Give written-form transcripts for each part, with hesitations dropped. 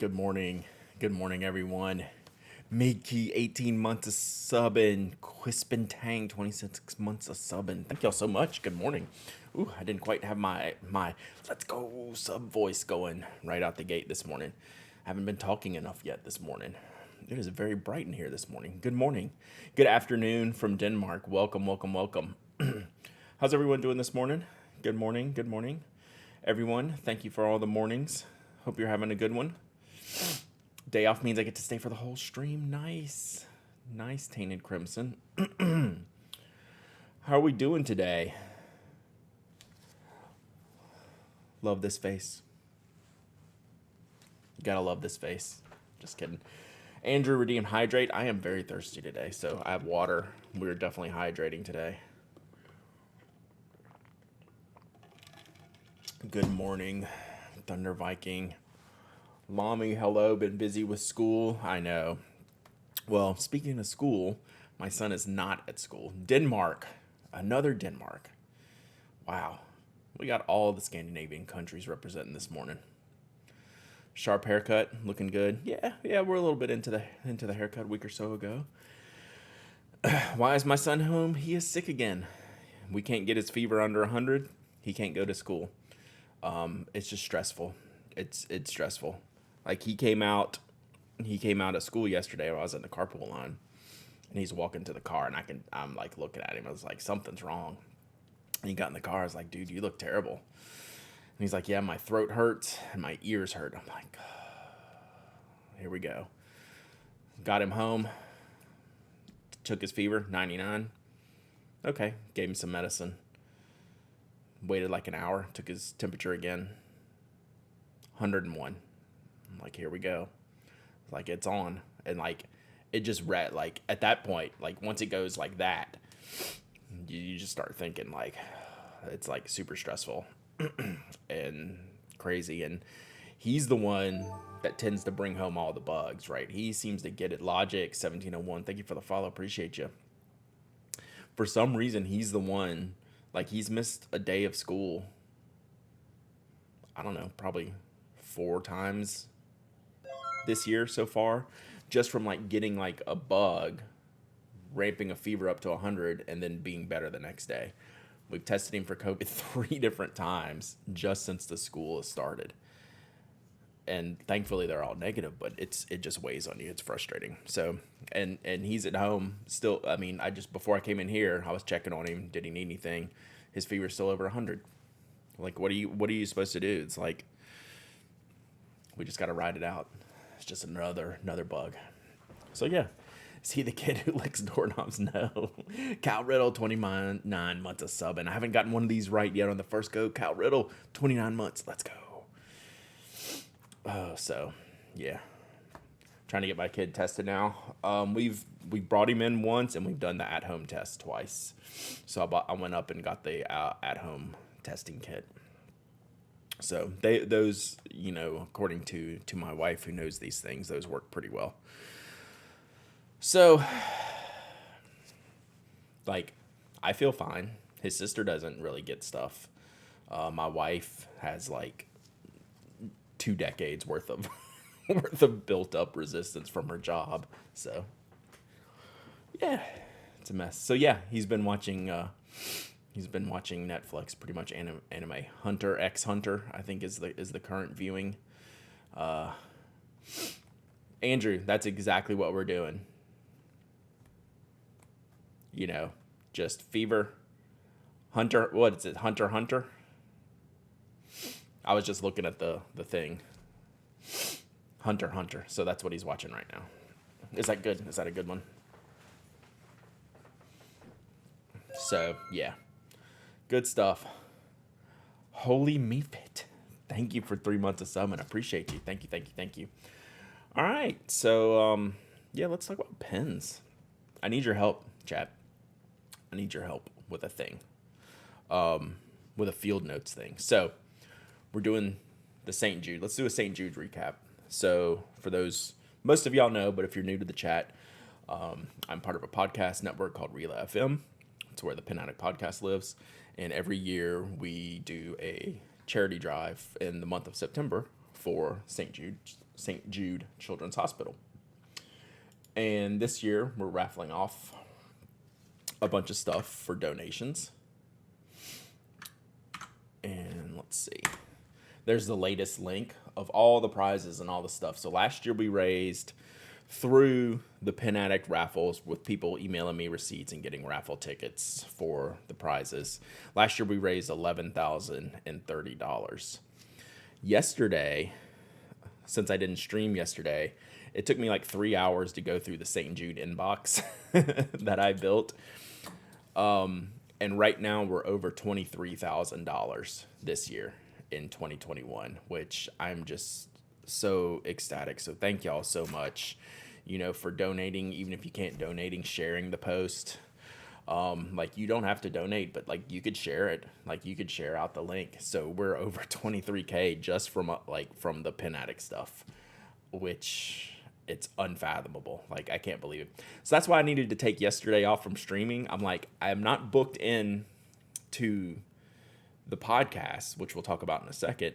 Good morning. Good morning, everyone. Midkey, 18 months of subbing. Quispin Tang, 26 months of subbing. Thank y'all so much. Good morning. Ooh, I didn't quite have my let's go sub voice going right out the gate this morning. I haven't been talking enough yet this morning. It is very bright in here this morning. Good morning. Good afternoon from Denmark. Welcome, welcome, welcome. How's everyone doing this morning? Good morning. Good morning, everyone. Thank you for all the mornings. Hope you're having a good one. Day off means I get to stay for the whole stream. Nice. Nice, Tainted Crimson. How are we doing today? Love this face. Gotta love this face. Just kidding. Andrew, redeem hydrate. I am very thirsty today, so I have water. We're definitely hydrating today. Good morning, Thunder Viking. Lamy, hello. Been busy with school. I know. Well, speaking of school, my son is not at school. Denmark. Another Denmark. Wow. We got all the Scandinavian countries representing this morning. Sharp haircut, looking good. Yeah, we're a little bit into the haircut a week or so ago. Why is my son home? He is sick again. We can't get his fever under 100. He can't go to school. It's just stressful. It's stressful. Like he came out of school yesterday while I was in the carpool line, and he's walking to the car, and I'm like looking at him. I was like, something's wrong. And he got in the car. I was like, dude, you look terrible. And he's like, yeah, my throat hurts and my ears hurt. I'm like, here we go. Got him home. Took his fever, 99. Okay, gave him some medicine. Waited like an hour. Took his temperature again. 101. I'm like, here we go. Like, it's on. And like, it just read, like, at that point, like, once it goes like that, you just start thinking, like, it's like super stressful and crazy. And he's the one that tends to bring home all the bugs, right? He seems to get it. Logic 1701, thank you for the follow. Appreciate you. For some reason, he's the one, like, he's missed a day of school. I don't know, probably 4 times this year so far, just from like getting like a bug, ramping a fever up to 100, and then being better the next day. We've tested him for COVID 3 different times just since the school has started, and thankfully they're all negative. But it just weighs on you. It's frustrating. So and he's at home still. I mean, before I came in here, I was checking on him. Did he need anything? His fever's still over 100. Like, what are you supposed to do? It's like, we just got to ride it out. It's just another bug. So yeah, is he the kid who licks doorknobs? No. Cal Riddle, 29 months of subbing. I haven't gotten one of these right yet on the first go. Cal Riddle, 29 months. Let's go. Oh, so yeah, trying to get my kid tested now. We brought him in once, and we've done the at-home test twice. So I went up and got the at-home testing kit. So those, according to my wife who knows these things, those work pretty well. So, like, I feel fine. His sister doesn't really get stuff. My wife has like 2 decades worth of built up resistance from her job. So, yeah, it's a mess. So yeah, he's been watching Netflix, pretty much anime. Hunter x Hunter, I think is the current viewing. Andrew, that's exactly what we're doing. Just fever. Hunter, what is it? Hunter? I was just looking at the thing. Hunter. So that's what he's watching right now. Is that good? Is that a good one? So, yeah. Good stuff. Holy Meatfit. Thank you for 3 months of summon. I appreciate you. Thank you. All right. So, yeah, let's talk about pens. I need your help, chat. I need your help with a thing. With a field notes thing. So, we're doing the St. Jude. Let's do a St. Jude recap. So, for those, most of y'all know, but if you're new to the chat, I'm part of a podcast network called Relay FM. It's where the Pen Addict podcast lives. And every year we do a charity drive in the month of September for St. Jude Children's Hospital. And this year, we're raffling off a bunch of stuff for donations. And let's see. There's the latest link of all the prizes and all the stuff. So last year we raised through the Pen Addict raffles with people emailing me receipts and getting raffle tickets for the prizes. Last year we raised $11,030. Yesterday, since I didn't stream yesterday, it took me like 3 hours to go through the St. Jude inbox that I built. And right now we're over $23,000 this year in 2021, which I'm just so ecstatic. So thank y'all so much, for donating, even if you can't donating, sharing the post. Like you don't have to donate, but like you could share it, like you could share out the link. So we're over 23K just from the Pen Addict stuff, which it's unfathomable. Like I can't believe it. So that's why I needed to take yesterday off from streaming. I'm like, I'm not booked in to the podcast, which we'll talk about in a second.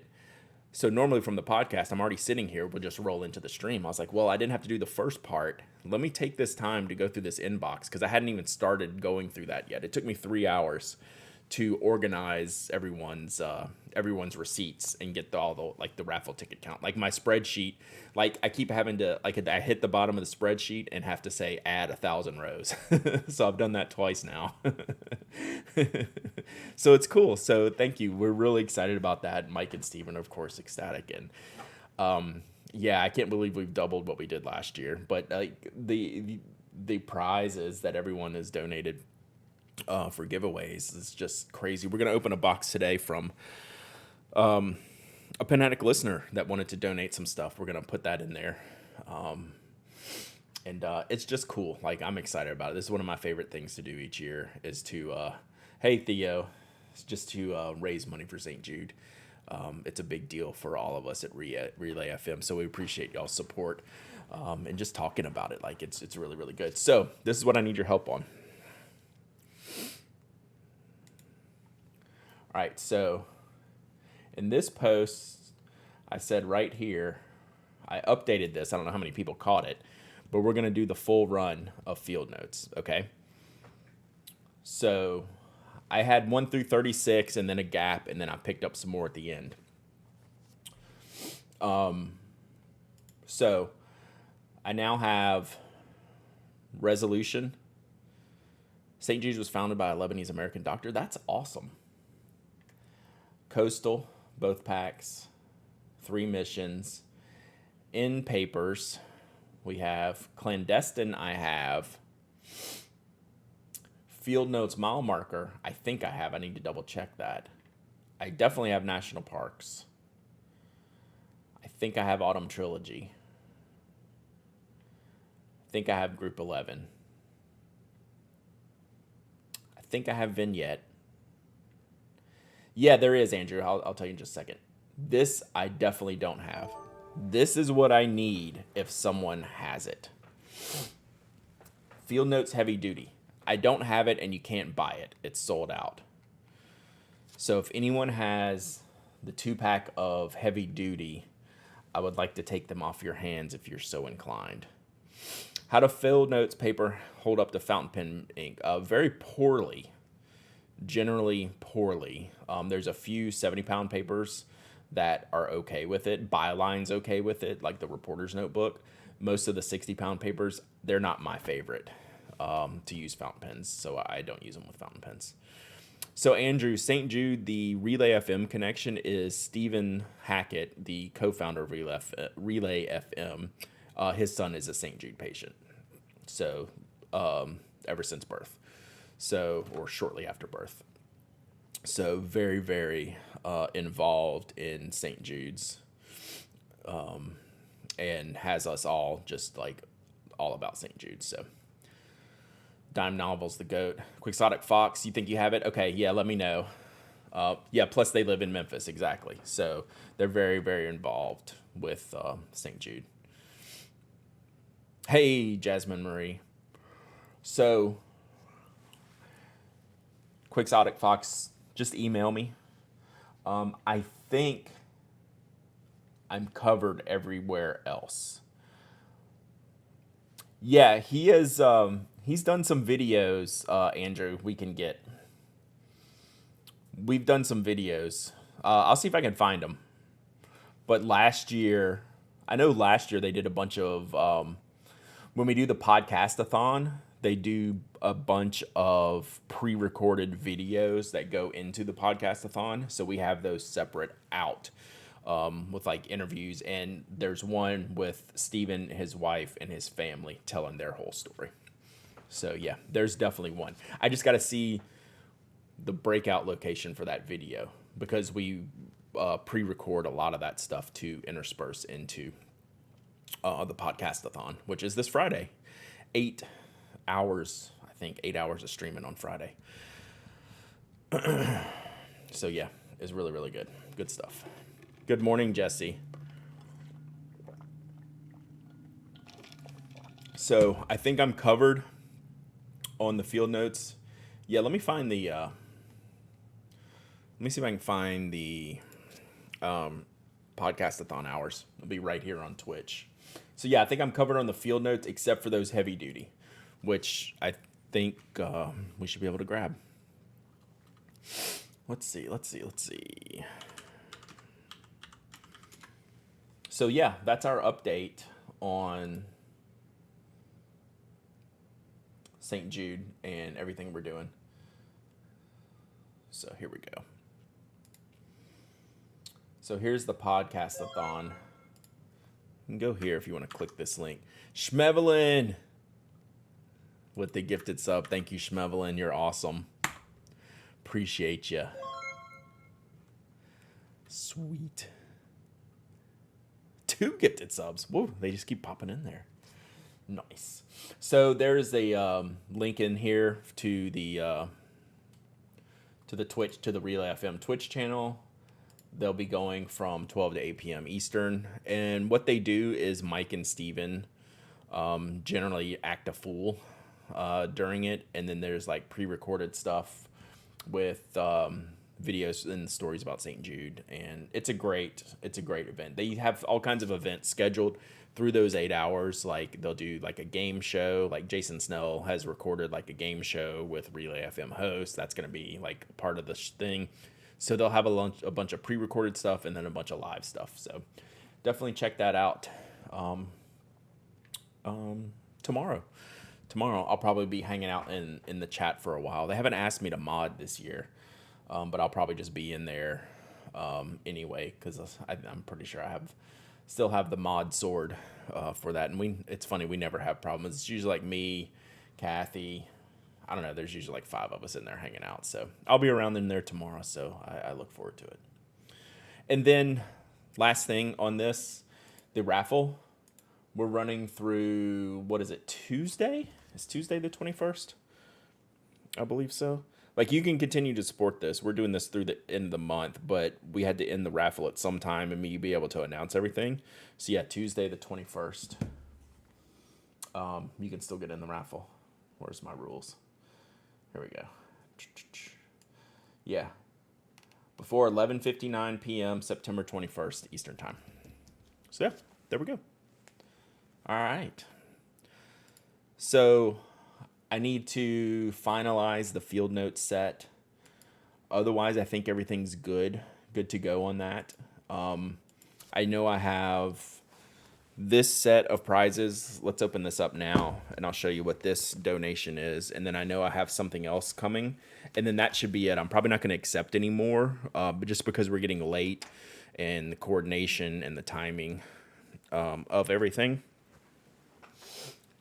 So normally from the podcast, I'm already sitting here. We'll just roll into the stream. I was like, well, I didn't have to do the first part. Let me take this time to go through this inbox because I hadn't even started going through that yet. It took me 3 hours to organize everyone's receipts and get all the raffle ticket count. Like my spreadsheet, like I keep having to, like I hit the bottom of the spreadsheet and have to say add 1,000 rows. So I've done that twice now. So it's cool. So thank you. We're really excited about that. Mike and Steven are of course ecstatic. And yeah, I can't believe we've doubled what we did last year. But the prizes that everyone has donated for giveaways is just crazy. We're going to open a box today from a Pen Addict listener that wanted to donate some stuff. We're going to put that in there. And it's just cool. Like I'm excited about it. This is one of my favorite things to do each year is to, hey Theo, just to raise money for St. Jude. It's a big deal for all of us at Relay FM. So we appreciate y'all's support and just talking about it. Like it's really, really good. So this is what I need your help on. All right, so in this post, I said right here, I updated this. I don't know how many people caught it, but we're going to do the full run of field notes, okay? So I had 1 through 36 and then a gap, and then I picked up some more at the end. So I now have resolution. St. Jude's was founded by a Lebanese American doctor. That's awesome. Coastal, both packs, 3 missions. In papers, we have clandestine. I have field notes mile marker. I think I have. I need to double check that. I definitely have national parks. I think I have autumn trilogy. I think I have group 11. I think I have vignette. Yeah, there is, Andrew. I'll tell you in just a second. This I definitely don't have. This is what I need if someone has it. Field Notes Heavy Duty. I don't have it and you can't buy it. It's sold out. So if anyone has the 2-pack of Heavy Duty, I would like to take them off your hands if you're so inclined. How do Field Notes paper hold up to fountain pen ink? Very poorly. Generally poorly. There's a few 70-pound papers that are okay with it. Byline's okay with it, like the reporter's notebook. Most of the 60-pound papers, they're not my favorite to use fountain pens, so I don't use them with fountain pens. So Andrew, St. Jude, the Relay FM connection is Stephen Hackett, the co-founder of Relay FM. His son is a St. Jude patient, so ever since birth. So, or shortly after birth. So very, very involved in St. Jude's and has us all just like all about St. Jude's. So Dime Novels, the GOAT. Quixotic Fox, you think you have it? Okay, yeah, let me know. Yeah, plus they live in Memphis, exactly. So they're very, very involved with St. Jude. Hey, Jasmine Marie. So Quixotic Fox, just email me. I think I'm covered everywhere else. Yeah, he is. He's done some videos. Andrew, we've done some videos. I'll see if I can find them. But I know last year they did a bunch of when we do the podcast-a-thon, they do a bunch of pre-recorded videos that go into the podcast-a-thon. So we have those separate out with like interviews. And there's one with Steven, his wife, and his family telling their whole story. So yeah, there's definitely one. I just got to see the breakout location for that video because we pre-record a lot of that stuff to intersperse into the podcast-a-thon, which is this Friday. 8 hours, I think, 8 hours of streaming on Friday. So yeah, it's really, really good. Good stuff. Good morning, Jesse. So I think I'm covered on the field notes. Yeah, let me find the, let me see if I can find the podcast-a-thon hours. It'll be right here on Twitch. So yeah, I think I'm covered on the field notes except for those heavy duty, which I think we should be able to grab. Let's see. So yeah, that's our update on St. Jude and everything we're doing. So here we go. So here's the podcast-a-thon. You can go here if you want to click this link. Schmevelin with the gifted sub. Thank you, Schmevelin. You're awesome. Appreciate you. Sweet. 2 gifted subs. Whoa, they just keep popping in there. Nice. So there's a link in here to the Twitch, to the Relay FM Twitch channel. They'll be going from 12 to 8 p.m. Eastern. And what they do is Mike and Steven generally act a fool during it. And then there's like pre-recorded stuff with videos and stories about St. Jude. And it's a great event. They have all kinds of events scheduled through those 8 hours. Like they'll do like a game show. Like Jason Snell has recorded like a game show with Relay FM hosts. That's going to be like part of the thing. So they'll have a bunch of pre-recorded stuff and then a bunch of live stuff. So definitely check that out. Tomorrow I'll probably be hanging out in the chat for a while. They haven't asked me to mod this year, but I'll probably just be in there anyway because I'm pretty sure I still have the mod sword for that. And it's funny, we never have problems. It's usually like me, Kathy. I don't know. There's usually like 5 of us in there hanging out. So I'll be around in there tomorrow. So I look forward to it. And then last thing on this, the raffle, we're running through, what is it, Tuesday? Is Tuesday the 21st? I believe so. Like you can continue to support this. We're doing this through the end of the month, but we had to end the raffle at some time and me be able to announce everything. So yeah, Tuesday the 21st. You can still get in the raffle. Where's my rules? Here we go. Yeah. Before 11:59 p.m. September 21st Eastern Time. So yeah, there we go. All right. So I need to finalize the field notes set. Otherwise, I think everything's good to go on that. I know I have this set of prizes. Let's open this up now, and I'll show you what this donation is. And then I know I have something else coming, and then that should be it. I'm probably not going to accept anymore, but just because we're getting late and the coordination and the timing of everything.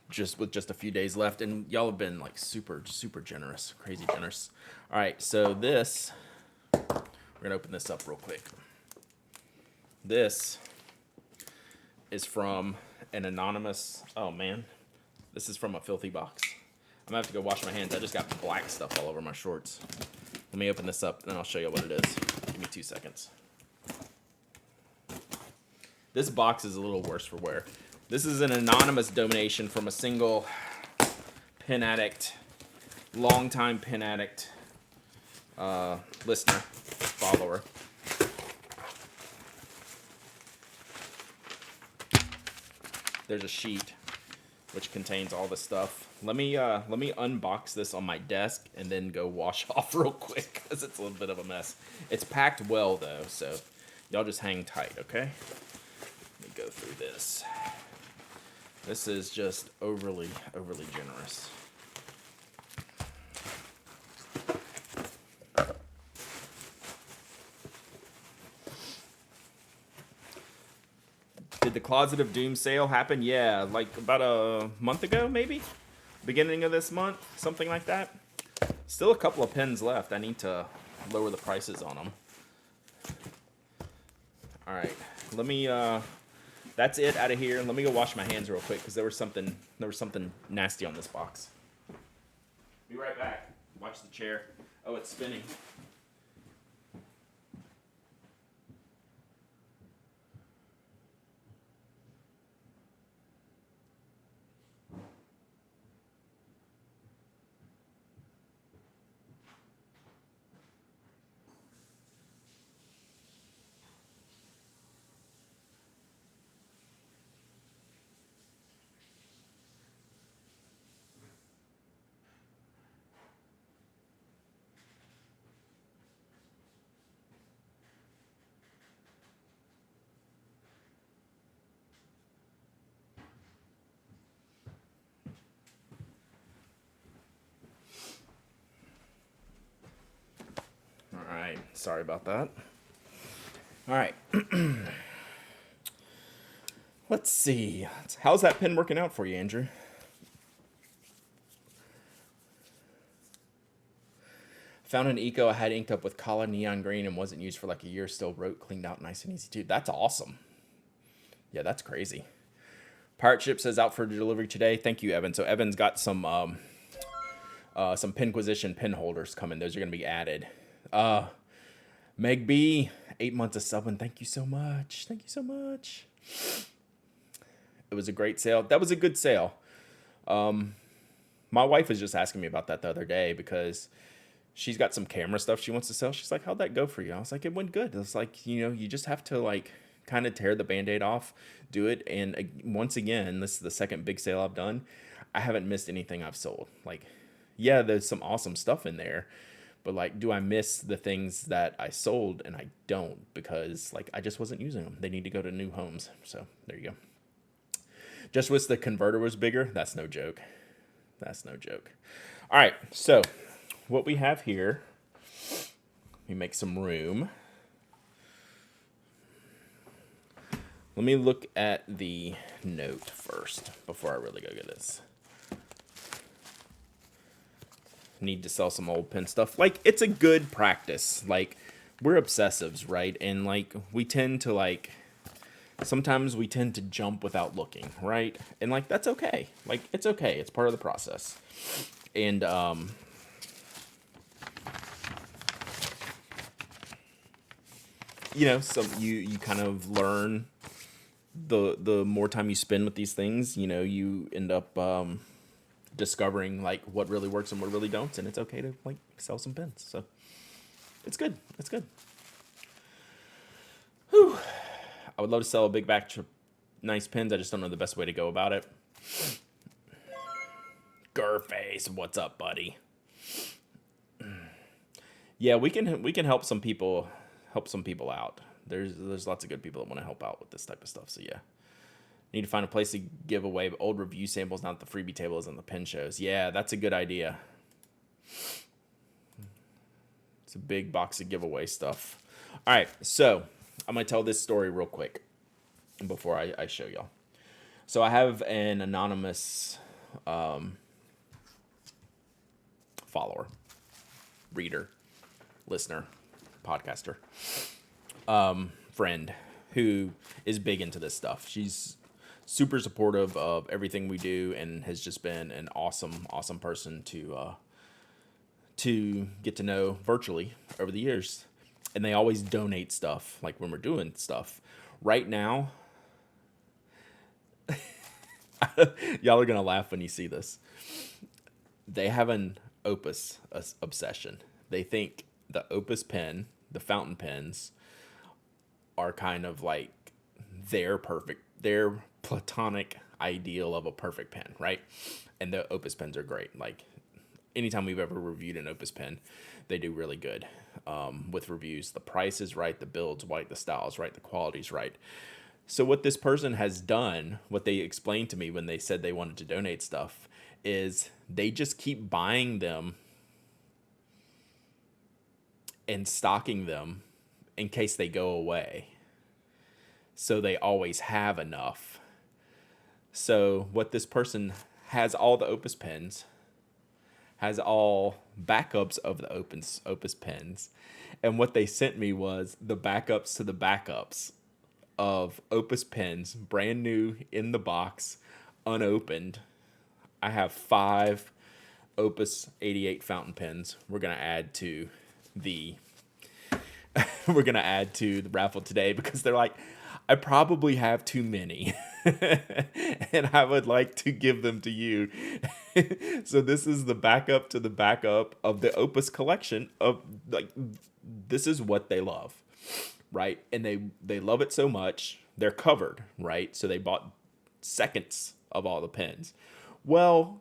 Just with just a few days left, and y'all have been like super generous, crazy generous. All right, so this, we're gonna open this up real quick. This is from an anonymous, oh man, this is from a filthy box. I'm gonna have to go wash my hands. I just got black stuff all over my shorts. Let me open this up and then I'll show you what it is. Give me 2 seconds. This box is a little worse for wear. This is an anonymous donation from a single Pen Addict, longtime Pen Addict listener, follower. there's a sheet which contains all the stuff. Let me unbox this on my desk and then go wash off real quick because it's a little bit of a mess. It's packed well though, so y'all just hang tight, okay? Let me go through this. This is just overly generous. Did the Closet of Doom sale happen? Yeah, like about a month ago, maybe? Beginning of this month, something like that. Still a couple of pens left. I need to lower the prices on them. All right, let me, that's it out of here. Let me go wash my hands real quick because there was something nasty on this box. Be right back. Watch the chair. Oh, it's spinning. Sorry about that. All right. Let's see. How's that pen working out for you, Andrew? Found an eco I had inked up with Kala neon green and wasn't used for like a year. Still wrote, cleaned out, nice and easy too. That's awesome. Yeah, that's crazy. Pirate Ship says out for delivery today. Thank you, Evan. So Evan's got some Penquisition pen holders coming. Those are going to be added. Meg B, 8 months of subbing. Thank you so much. Thank you so much. It was a great sale. That was a good sale. My wife was just asking me about that the other day because she's got some camera stuff she wants to sell. She's like, how'd that go for you? I was like, it went good. It's like, you just have to like kind of tear the Band-Aid off, do it. And once again, this is the second big sale I've done. I haven't missed anything I've sold. Like, yeah, there's some awesome stuff in there. But, like, do I miss the things that I sold? And I don't because, like, I just wasn't using them. They need to go to new homes. So, there you go. Just wish the converter was bigger. That's no joke. That's no joke. All right. So, what we have here, let me make some room. Let me look at the note first before I really go get this. Need to sell some old pen stuff. Like, it's a good practice. Like, we're obsessives, right? And like, we tend to like, sometimes we tend to jump without looking, right? And like, that's okay. Like, it's okay. It's part of the process. And some you kind of learn the more time you spend with these things, you end up discovering like what really works and what really don't, and it's okay to like sell some pens. So it's good. It's good. Whew. I would love to sell a big batch of nice pens. I just don't know the best way to go about it. Gurface, what's up, buddy? Yeah, we can help some people out. There's lots of good people that want to help out with this type of stuff. So yeah. Need to find a place to give away old review samples, not the freebie tables and the pen shows. Yeah, that's a good idea. It's a big box of giveaway stuff. All right, so I'm going to tell this story real quick before I show y'all. So I have an anonymous follower, reader, listener, podcaster, friend who is big into this stuff. She's super supportive of everything we do and has just been an awesome person to get to know virtually over the years. And they always donate stuff, like when we're doing stuff. Right now, y'all are going to laugh when you see this. They have an Opus obsession. They think the Opus pen, the fountain pens, are kind of like their perfect their platonic ideal of a perfect pen, right? And the Opus pens are great. Like, anytime we've ever reviewed an Opus pen, they do really good with reviews. The price is right, the build's right, the style's right, the quality's right. So what this person has done, what they explained to me when they said they wanted to donate stuff, is they just keep buying them and stocking them in case they go away. So they always have enough. So what this person has, all the Opus pens, has all backups of the Opus pens. And what they sent me was the backups to the backups of Opus pens, brand new in the box, unopened. I have 5 Opus 88 fountain pens. We're gonna add to the raffle today because they're like, I probably have too many, and I would like to give them to you. So this is the backup to the backup of the Opus collection of, like, this is what they love, right? And they love it so much, they're covered, right? So they bought seconds of all the pens. Well,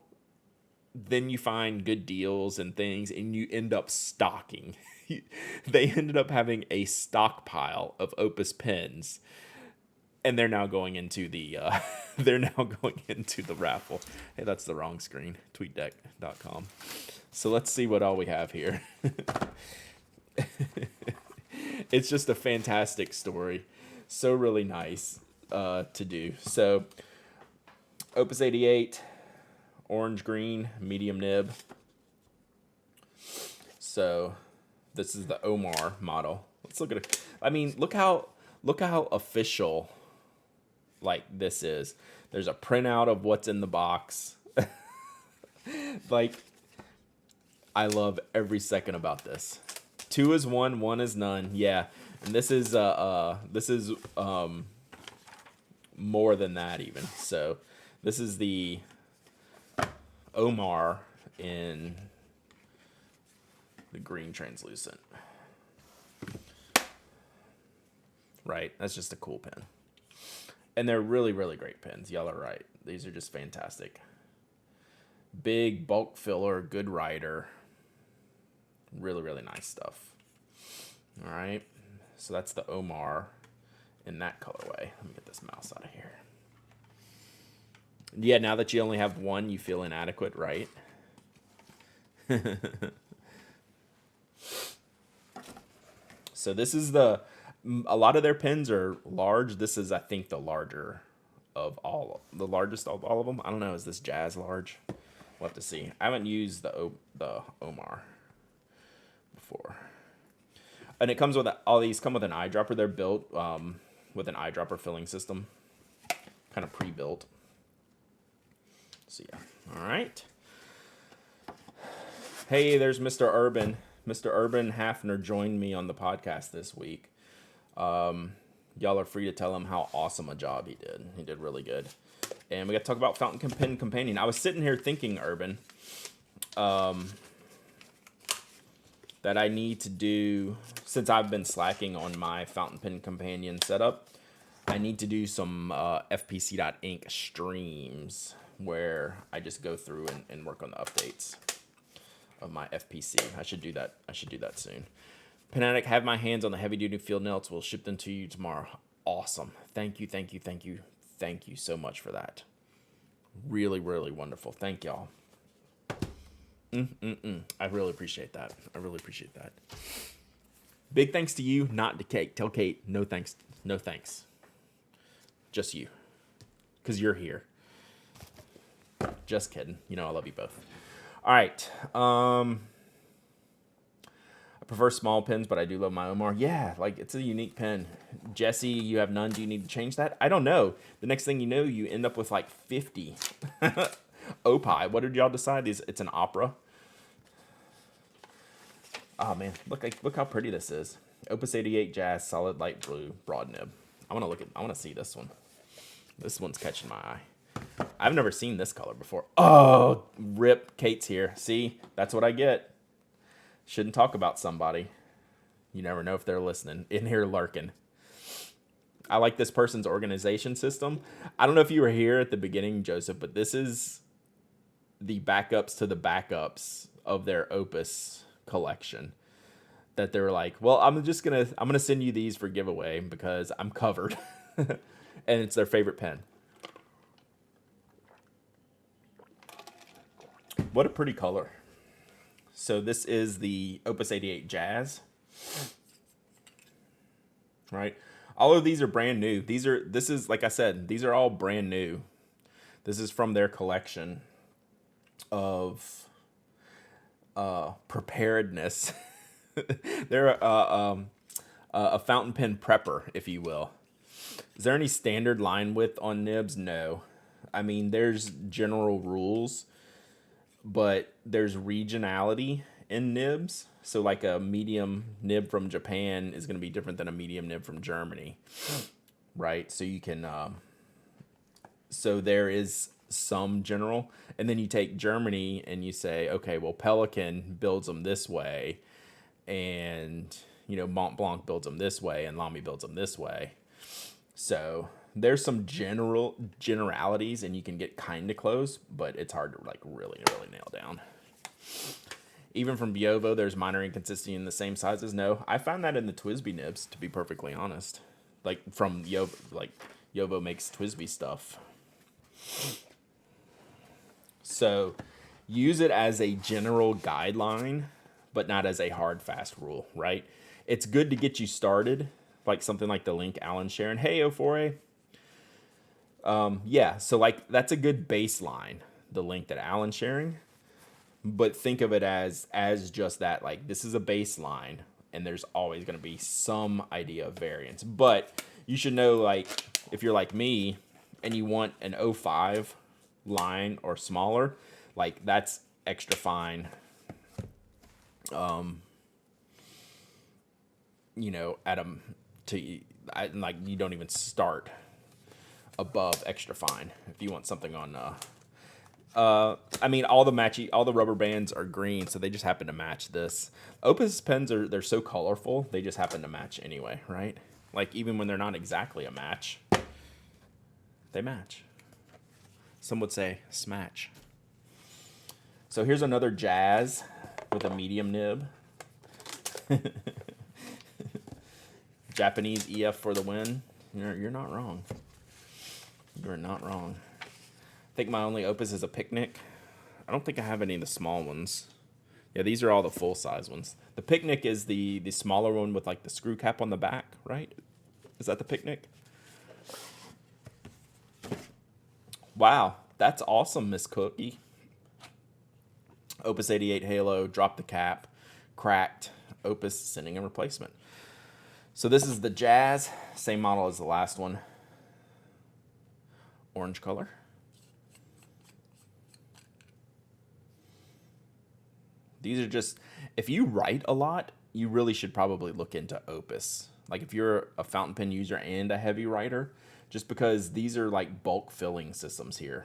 then you find good deals and things, and you end up stocking. They ended up having a stockpile of Opus pens, and they're now going into the raffle. Hey, that's the wrong screen. TweetDeck.com. So let's see what all we have here. It's just a fantastic story. So really nice to do. So Opus 88, orange green, medium nib. So this is the Omar model. Let's look at it. I mean, look how official, like, this is. There's a printout of what's in the box. Like, I love every second about this. 2 is 1, 1 is none. Yeah, and this is more than that even. So this is the Omar in the green translucent. Right, that's just a cool pen. And they're really, really great pens. Y'all are right. These are just fantastic. Big bulk filler, good writer. Really, really nice stuff. All right, so that's the Omar in that colorway. Let me get this mouse out of here. Yeah, now that you only have one, you feel inadequate, right? So this is a lot of their pens are large. This is, I think, the largest of all of them. I don't know. Is this Jazz large? We'll have to see. I haven't used the Omar before. And it comes with all these come with an eyedropper. They're built with an eyedropper filling system, kind of pre-built. So yeah. All right. Hey, there's Mr. Urban. Mr. Urban Hafner joined me on the podcast this week. Y'all are free to tell him how awesome a job he did. He did really good. And we got to talk about Fountain Pen Companion. I was sitting here thinking, Urban, that I need to do, since I've been slacking on my Fountain Pen Companion setup, I need to do some FPC.Inc. streams where I just go through and work on the updates of my FPC. I should do that. I should do that soon. Pen Addict, have my hands on the heavy-duty field notes. We'll ship them to you tomorrow. Awesome. Thank you, thank you, thank you. Thank you so much for that. Really, really wonderful. Thank y'all. I really appreciate that. I really appreciate that. Big thanks to you, not to Kate. Tell Kate, no thanks. No thanks. Just you. Because you're here. Just kidding. You know I love you both. All right. I prefer small pens, but I do love my Omar. Yeah, like, it's a unique pen. Jesse, you have none. Do you need to change that? I don't know. The next thing you know, you end up with like 50. Opie. What did y'all decide? It's an Opera. Oh man, look how pretty this is. Opus 88 Jazz, solid light blue, broad nib. I want to see this one. This one's catching my eye. I've never seen this color before. Oh, rip. Kate's here. See, that's what I get. Shouldn't talk about somebody. You never know if they're listening. In here lurking. I like this person's organization system. I don't know if you were here at the beginning, Joseph, but this is the backups to the backups of their Opus collection. That they're like, well, I'm gonna send you these for giveaway because I'm covered. And it's their favorite pen. What a pretty color. So this is the Opus 88 Jazz. Right? All of these are brand new. This is like I said, these are all brand new. This is from their collection of preparedness. They're a fountain pen prepper, if you will. Is there any standard line width on nibs? No. I mean, there's general rules, but there's regionality in nibs. So like a medium nib from Japan is going to be different than a medium nib from Germany, right? So you can, so there is some general, and then you take Germany and you say, okay, well, Pelican builds them this way, and Mont Blanc builds them this way, and Lamy builds them this way. So there's some generalities, and you can get kind of close, but it's hard to like really nail down. Even from Biovo, there's minor inconsistency in the same sizes. No, I found that in the Twisby nibs, to be perfectly honest. Like from Yovo makes Twisby stuff. So use it as a general guideline, but not as a hard, fast rule, right? It's good to get you started, like something like the link Alan's sharing. Hey, O4A. Yeah, so like that's a good baseline, the link that Alan's sharing. But think of it as just that, like this is a baseline, and there's always going to be some idea of variance. But you should know, like, if you're like me and you want an 05 line or smaller, like that's extra fine. Like you don't even start above extra fine if you want something on. I mean, all the rubber bands are green, so they just happen to match this. Opus pens they're so colorful, they just happen to match anyway, right? Like even when they're not exactly a match, they match. Some would say smatch. So here's another Jazz with a medium nib. Japanese EF for the win. You're not wrong. You're not wrong. I think my only Opus is a Picnic. I don't think I have any of the small ones. Yeah, these are all the full-size ones. The Picnic is the smaller one with like the screw cap on the back, right? Is that the Picnic? Wow, that's awesome, Miss Cookie. Opus 88 Halo, drop the cap, cracked. Opus sending a replacement. So this is the Jazz, same model as the last one. Orange color. These are just, if you write a lot, you really should probably look into Opus. Like if you're a fountain pen user and a heavy writer, just because these are like bulk filling systems here,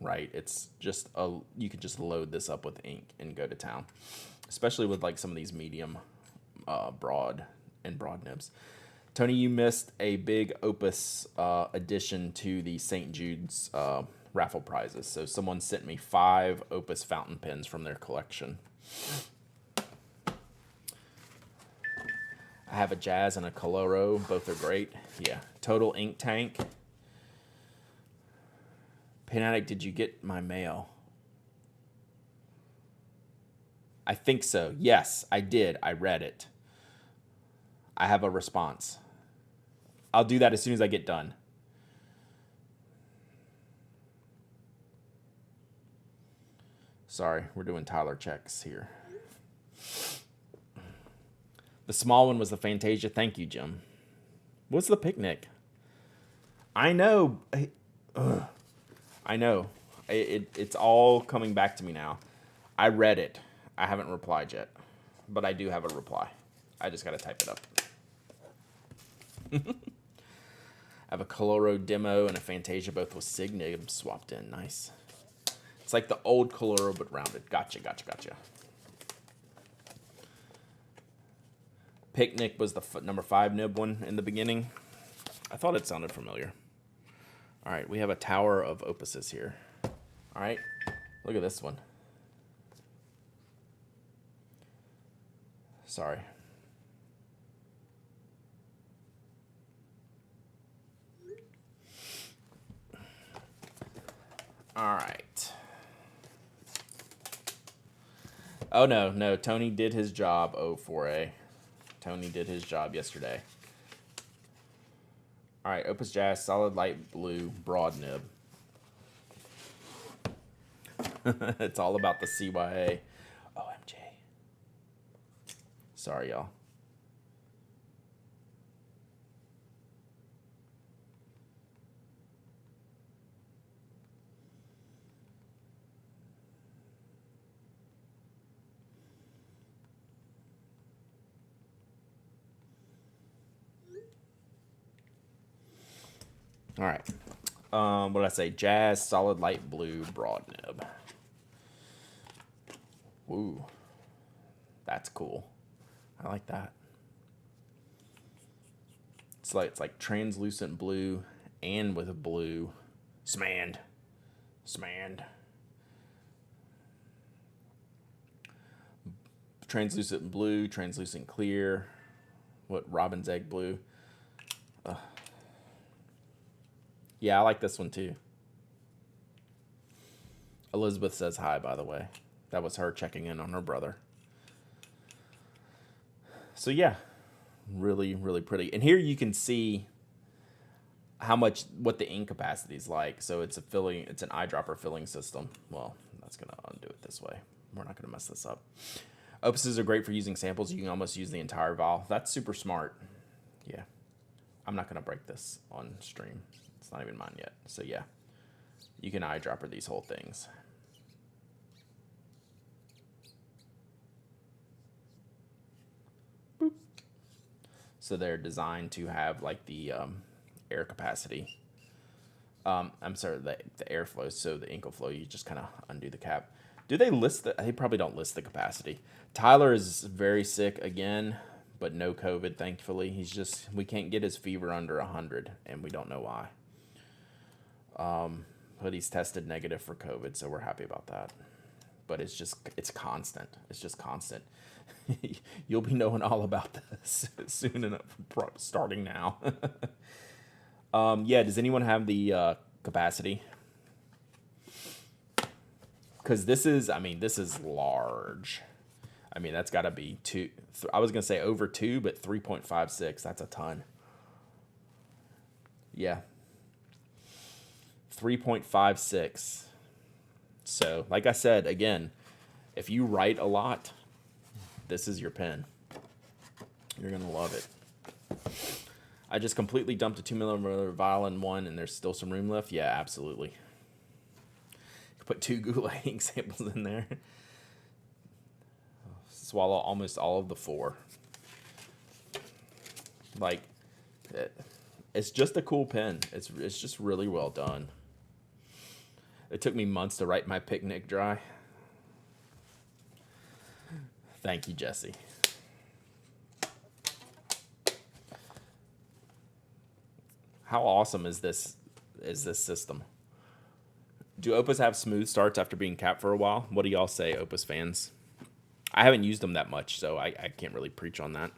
right? It's just you can just load this up with ink and go to town, especially with like some of these medium, broad nibs. Tony, you missed a big Opus addition to the St. Jude's raffle prizes. So someone sent me 5 Opus fountain pens from their collection. I have a Jazz and a Coloro. Both are great. Yeah. Total Ink Tank. Pen Addict, did you get my mail? I think so. Yes, I did. I read it. I have a response. I'll do that as soon as I get done. Sorry, we're doing Tyler checks here. The small one was the Fantasia. Thank you, Jim. What's the Picnic? I know. I know. It's all coming back to me now. I read it. I haven't replied yet, but I do have a reply. I just got to type it up. I have a Coloro Demo and a Fantasia, both with Sig nibs swapped in. Nice. It's like the old Coloro, but rounded. Gotcha. Picnic was the number 5 nib one in the beginning. I thought it sounded familiar. All right, we have a tower of Opuses here. All right, look at this one. Sorry. All right. Oh, no. Tony did his job, 4A. Tony did his job yesterday. All right, Opus Jazz, solid light blue, broad nib. It's all about the CYA. OMG. Sorry, y'all. All right. What did I say? Jazz, solid light blue, broad nib. Ooh. That's cool. I like that. It's like translucent blue and with a blue. Smand. Translucent blue, translucent clear. What, robin's egg blue? Yeah, I like this one too. Elizabeth says hi, by the way. That was her checking in on her brother. So yeah, really, really pretty. And here you can see what the ink capacity is like. So it's an eyedropper filling system. Well, that's gonna undo it this way. We're not gonna mess this up. Opuses are great for using samples. You can almost use the entire vial. That's super smart. Yeah. I'm not gonna break this on stream. It's not even mine yet. So yeah, you can eyedropper these whole things. Boop. So they're designed to have like the air capacity. I'm sorry, the airflow. So the ink will flow. You just kind of undo the cap. Do they list they probably don't list the capacity. Tyler is very sick again, but no COVID, thankfully. We can't get his fever under 100, and we don't know why. But he's tested negative for COVID, so we're happy about that. But it's constant. It's just constant. You'll be knowing all about this soon enough, starting now. Yeah, does anyone have the capacity? Because this is large. I mean, that's got to be I was going to say over 2, but 3.56. That's a ton. Yeah. 3.56. So, like I said, again, if you write a lot, this is your pen. You're going to love it. I just completely dumped a 2mm vial in one, and there's still some room left. Yeah, absolutely. Put 2 goulet ink samples in there. Swallow almost all of the 4. Like, it's just a cool pen. It's just really well done. It took me months to write my picnic dry. Thank you, Jesse. How awesome is this system? Do Opus have smooth starts after being capped for a while? What do y'all say, Opus fans? I haven't used them that much, so I can't really preach on that.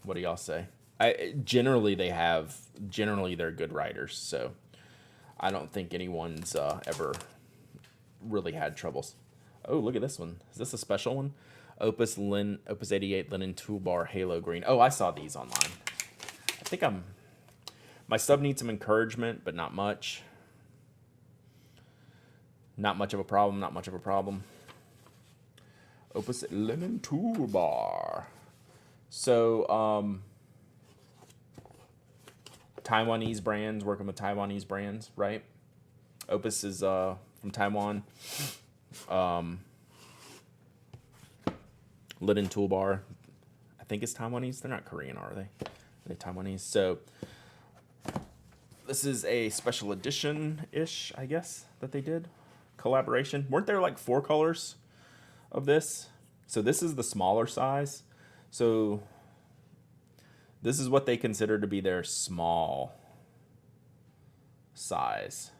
What do y'all say? Generally they're good writers, so I don't think anyone's ever really had troubles. Oh, look at this one. Is this a special one? Opus 88 Linen Toolbar Halo Green. Oh, I saw these online. I think my sub needs some encouragement, but not much. Not much of a problem. Opus Linen Toolbar. So, Taiwanese brands, working with Taiwanese brands, right? Opus is from Taiwan. Linen Toolbar, I think it's Taiwanese. They're not Korean, are they? They're Taiwanese. So, this is a special edition-ish, I guess, that they did. Collaboration. Weren't there like 4 colors of this? So this is the smaller size. So This is what they consider to be their small size,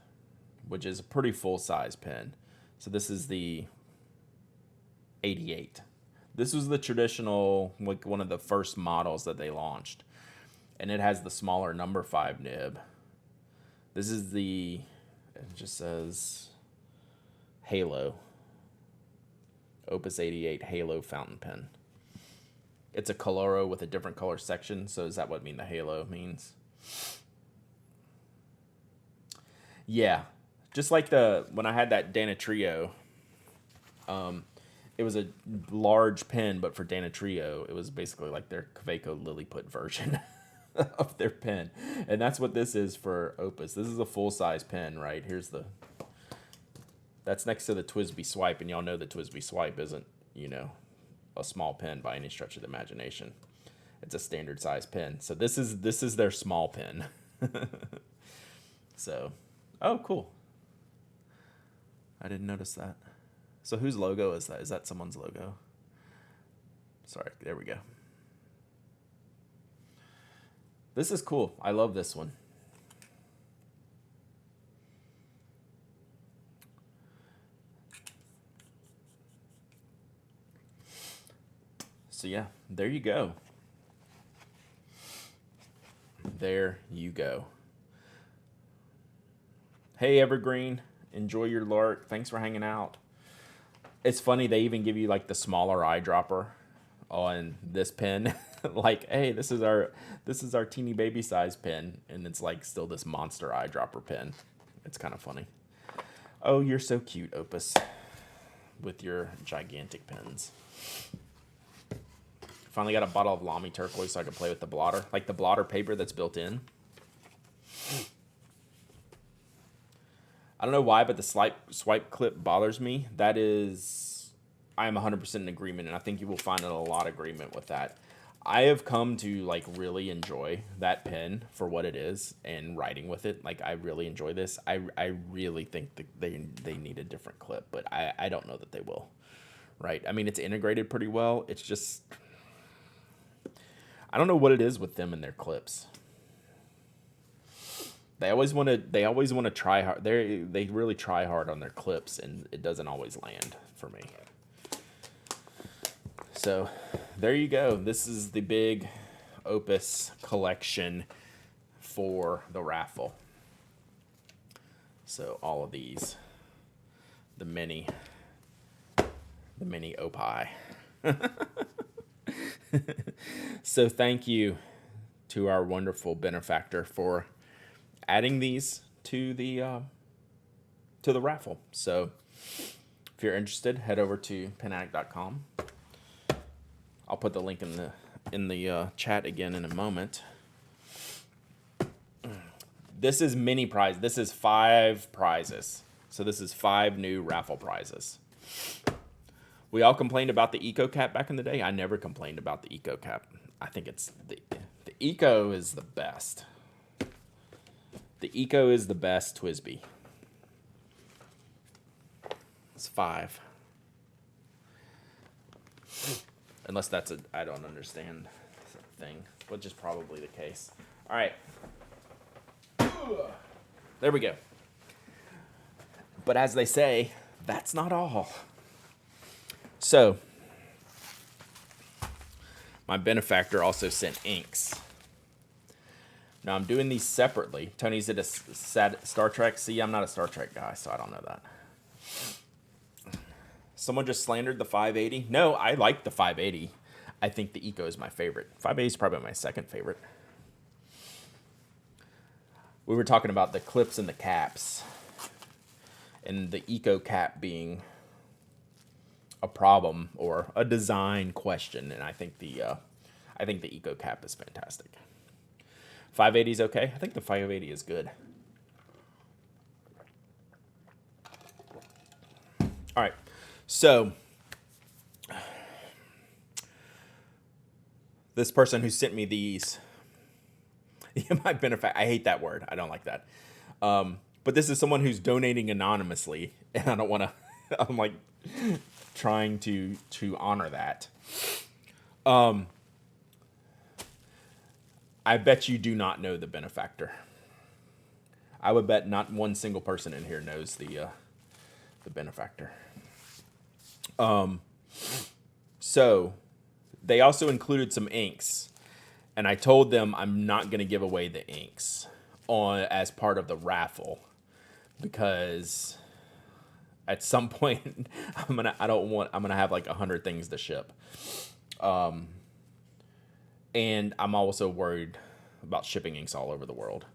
which is a pretty full-size pen. So this is the 88. This was the traditional, like one of the first models that they launched. And it has the smaller number 5 nib. This is the, it just says Halo. Opus 88 Halo fountain pen. It's a Coloro with a different color section. So is that what the Halo means? Yeah. Just like when I had that Dana Trio, it was a large pen, but for Dana Trio, it was basically like their Kaweco Lilliput version of their pen. And that's what this is for Opus. This is a full-size pen, right? That's next to the TWSBI Swipe, and y'all know the TWSBI Swipe isn't, a small pen by any stretch of the imagination. It's a standard size pen. So this is their small pen. So, oh, cool. I didn't notice that. So whose logo is that? Is that someone's logo? Sorry, there we go. This is cool. I love this one. So yeah, there you go. There you go. Hey, Evergreen. Enjoy your lark. Thanks for hanging out. It's funny, they even give you like the smaller eyedropper on this pen. Like, hey, this is our teeny baby size pen, and it's like still this monster eyedropper pen. It's kind of funny. Oh, you're so cute, Opus, with your gigantic pens. Finally got a bottle of Lamy turquoise so I can play with the blotter. Like the blotter paper that's built in. I don't know why, but the swipe clip bothers me. I am 100% in agreement, and I think you will find a lot of agreement with that. I have come to like really enjoy that pen for what it is and writing with it. Like I really enjoy this. I really think that they need a different clip, but I don't know that they will. Right? I mean, it's integrated pretty well. It's just I don't know what it is with them and their clips. They always want to try hard. They really try hard on their clips, and it doesn't always land for me. So, there you go. This is the big Opus collection for the raffle. So, all of these, the mini Opie. So, thank you to our wonderful benefactor for adding these to the raffle. So if you're interested, head over to penaddict.com. I'll put the link in the chat again in a moment. This is mini prize. This is 5 prizes. So this is 5 new raffle prizes. We all complained about the Eco Cap back in the day. I never complained about the Eco Cap. I think it's the Eco is the best. The Eco is the best TWSBI. It's 5. Unless that's I don't understand thing, which is probably the case. All right. There we go. But as they say, that's not all. So, my benefactor also sent inks. Now, I'm doing these separately. Tony's at a Star Trek. See, I'm not a Star Trek guy, so I don't know that. Someone just slandered the 580. No, I like the 580. I think the Eco is my favorite. 580 is probably my second favorite. We were talking about the clips and the caps, and the Eco Cap being a problem or a design question, and I think the Eco Cap is fantastic. 580 is okay. I think the 580 is good. All right, so this person who sent me these, my benefactor, I hate that word. I don't like that. But this is someone who's donating anonymously, and I don't want to. I'm like trying to honor that. I bet you do not know the benefactor. I would bet not one single person in here knows the benefactor. So they also included some inks, and I told them I'm not going to give away the inks as part of the raffle, because at some point I'm gonna have like 100 things to ship, and I'm also worried about shipping inks all over the world.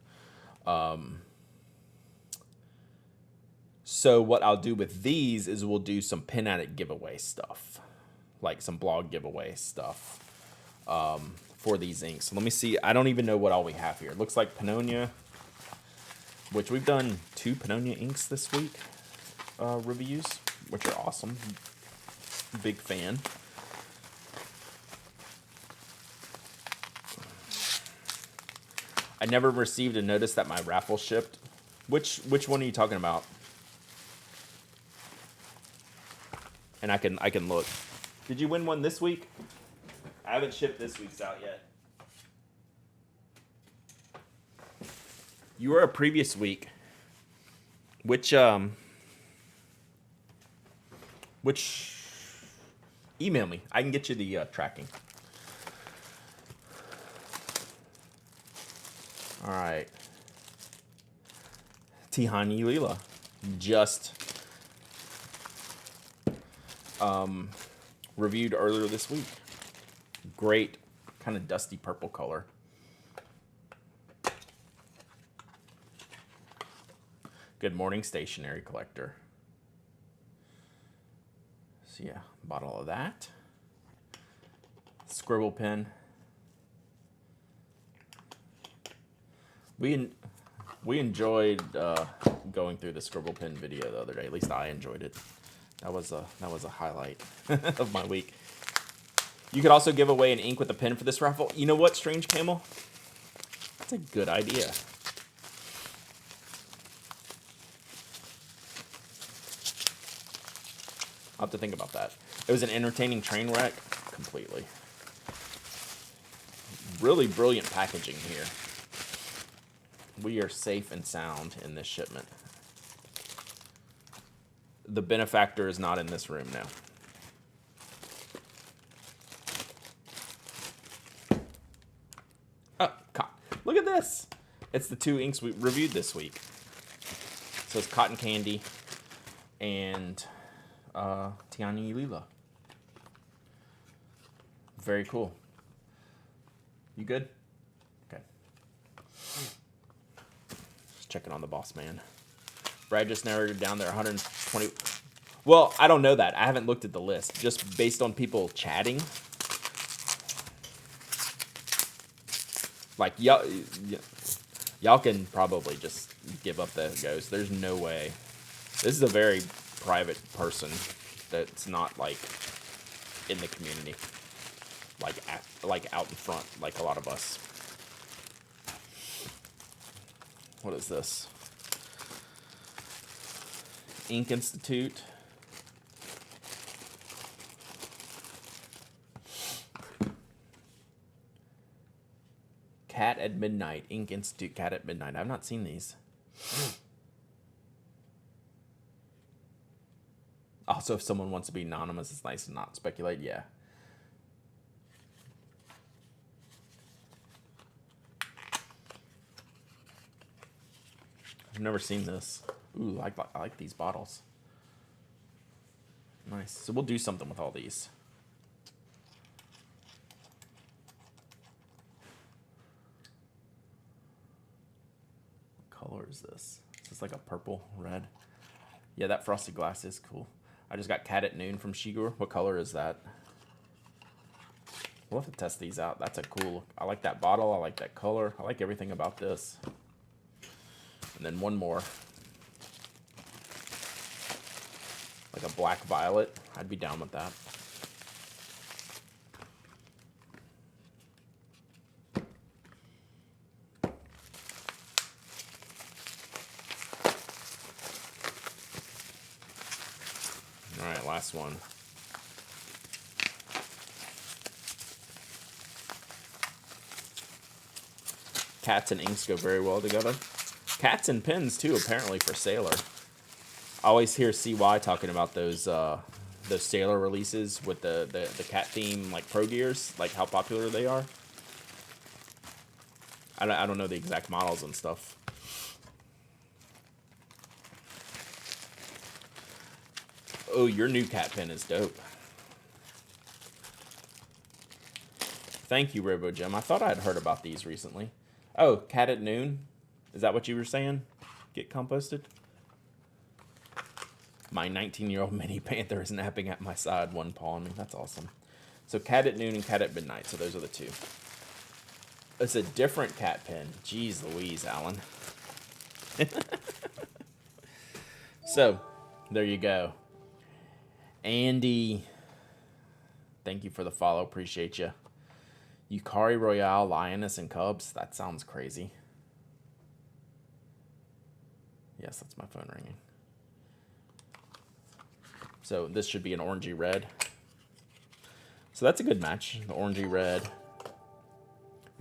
So what I'll do with these is we'll do some Pen Addict giveaway stuff, like some blog giveaway stuff for these inks. So let me see. I don't even know what all we have here. It looks like Pannonia, which we've done 2 Pannonia inks this week reviews, which are awesome. Big fan. I never received a notice that my raffle shipped. Which one are you talking about? And I can look. Did you win one this week? I haven't shipped this week's out yet. You were a previous week. Which email me. I can get you the tracking. All right. Tihani Lila just reviewed earlier this week. Great, kind of dusty purple color. Good morning, stationery collector. So yeah, bought all of that. Scribble pen. We enjoyed going through the scribble pen video the other day. At least I enjoyed it. That was a highlight of my week. You could also give away an ink with a pen for this raffle. You know what, Strange Camel? That's a good idea. I'll have to think about that. It was an entertaining train wreck. Completely. Really brilliant packaging here. We are safe and sound in this shipment. The benefactor is not in this room now. Oh, look at this. It's the 2 inks we reviewed this week. So it's Cotton Candy and Tiani Lila. Very cool. You good? Okay. Just checking on the boss man. Brad just narrowed down there 120. Well, I don't know that. I haven't looked at the list. Just based on people chatting. Like, y'all can probably just give up the ghost. There's no way. This is a very private person that's not, like, in the community. Like out in front, like a lot of us. What is this? Ink Institute. Cat at Midnight. Ink Institute Cat at Midnight. I've not seen these. Also, if someone wants to be anonymous, it's nice to not speculate. Yeah. I've never seen this. Ooh, I like these bottles. Nice. So we'll do something with all these. What color is this? Is this like a purple, red? Yeah, that frosted glass is cool. I just got Cat at Noon from Shigur. What color is that? We'll have to test these out. That's a cool... I like that bottle. I like that color. I like everything about this. And then one more. Like a black violet. I'd be down with that. All right, last one. Cats and inks go very well together. Cats and pens, too, apparently, for Sailor. I always hear CY talking about those Sailor releases with the cat theme, like Pro Gears, like how popular they are. I don't know the exact models and stuff. Oh, your new cat pen is dope. Thank you, Robo Jim. I thought I'd heard about these recently. Oh, Cat at Noon? Is that what you were saying? Get composted? My 19-year-old mini panther is napping at my side, one paw on me. That's awesome. So Cat at Noon and Cat at Midnight. So those are the two. It's a different cat pen. Jeez Louise, Alan. So, there you go. Andy, thank you for the follow. Appreciate you. Yukari Royale, Lioness, and Cubs. That sounds crazy. Yes, that's my phone ringing. So this should be an orangey red. So that's a good match. The orangey red.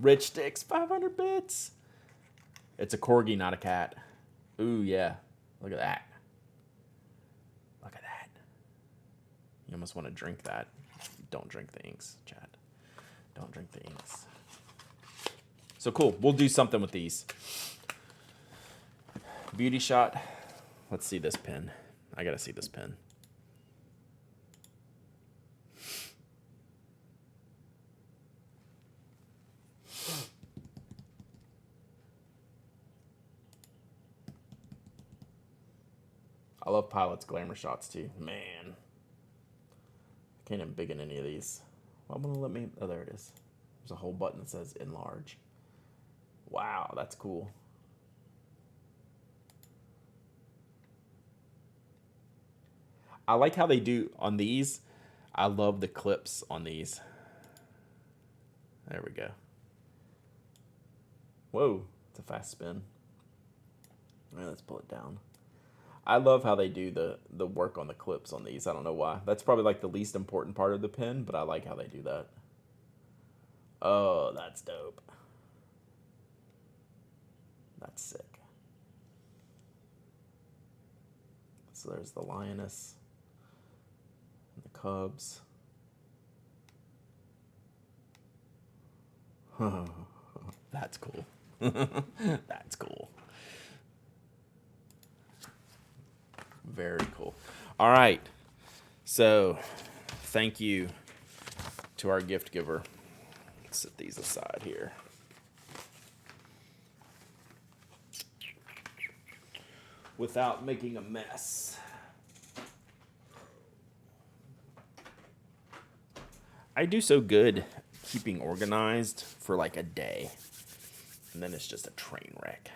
Rich Sticks, 500 bits. It's a corgi, not a cat. Ooh, yeah. Look at that. Look at that. You almost want to drink that. Don't drink the inks, Chad. Don't drink the inks. So cool. We'll do something with these. Beauty shot. Let's see this pen. I gotta see this pen. I love Pilot's glamour shots too. Man. I can't even big in any of these. Why won't it let me? Oh, there it is. There's a whole button that says enlarge. Wow, that's cool. I like how they do on these. I love the clips on these. There we go. Whoa, it's a fast spin. All right, let's pull it down. I love how they do the work on the clips on these. I don't know why. That's probably like the least important part of the pen, but I like how they do that. Oh, that's dope. That's sick. So there's the Lioness and the Cubs. That's cool. That's cool. Very cool. All right. So, thank you to our gift giver. Let's set these aside here. Without making a mess. I do so good keeping organized for like a day. And then it's just a train wreck.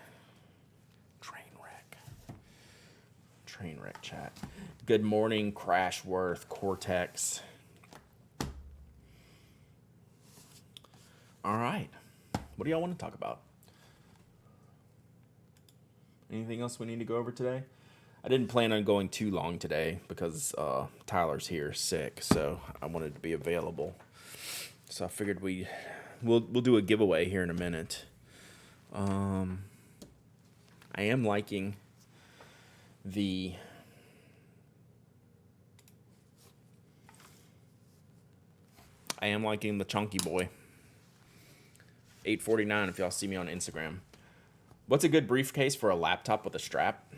Train wreck chat. Good morning, Crashworth, Cortex. All right. What do y'all want to talk about? Anything else we need to go over today? I didn't plan on going too long today because Tyler's here sick, so I wanted to be available. So I figured we'll do a giveaway here in a minute. I am liking the Chunky Boy. 849 if y'all see me on Instagram. What's a good briefcase for a laptop with a strap?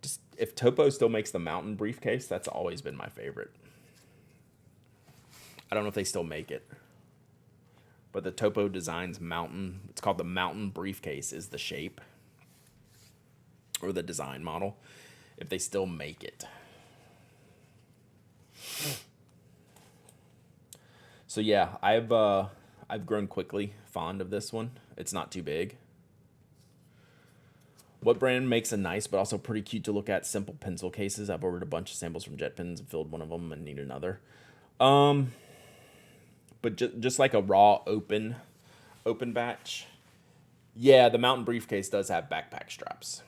Just if Topo still makes the Mountain briefcase, that's always been my favorite. I don't know if they still make it. But the Topo Designs Mountain, it's called the Mountain briefcase, is the shape. Or the design model, if they still make it. So yeah, I've grown quickly fond of this one. It's not too big. What brand makes a nice but also pretty cute to look at simple pencil cases? I've ordered a bunch of samples from JetPens and filled one of them and need another. But just like a raw open batch. Yeah, the Mountain briefcase does have backpack straps.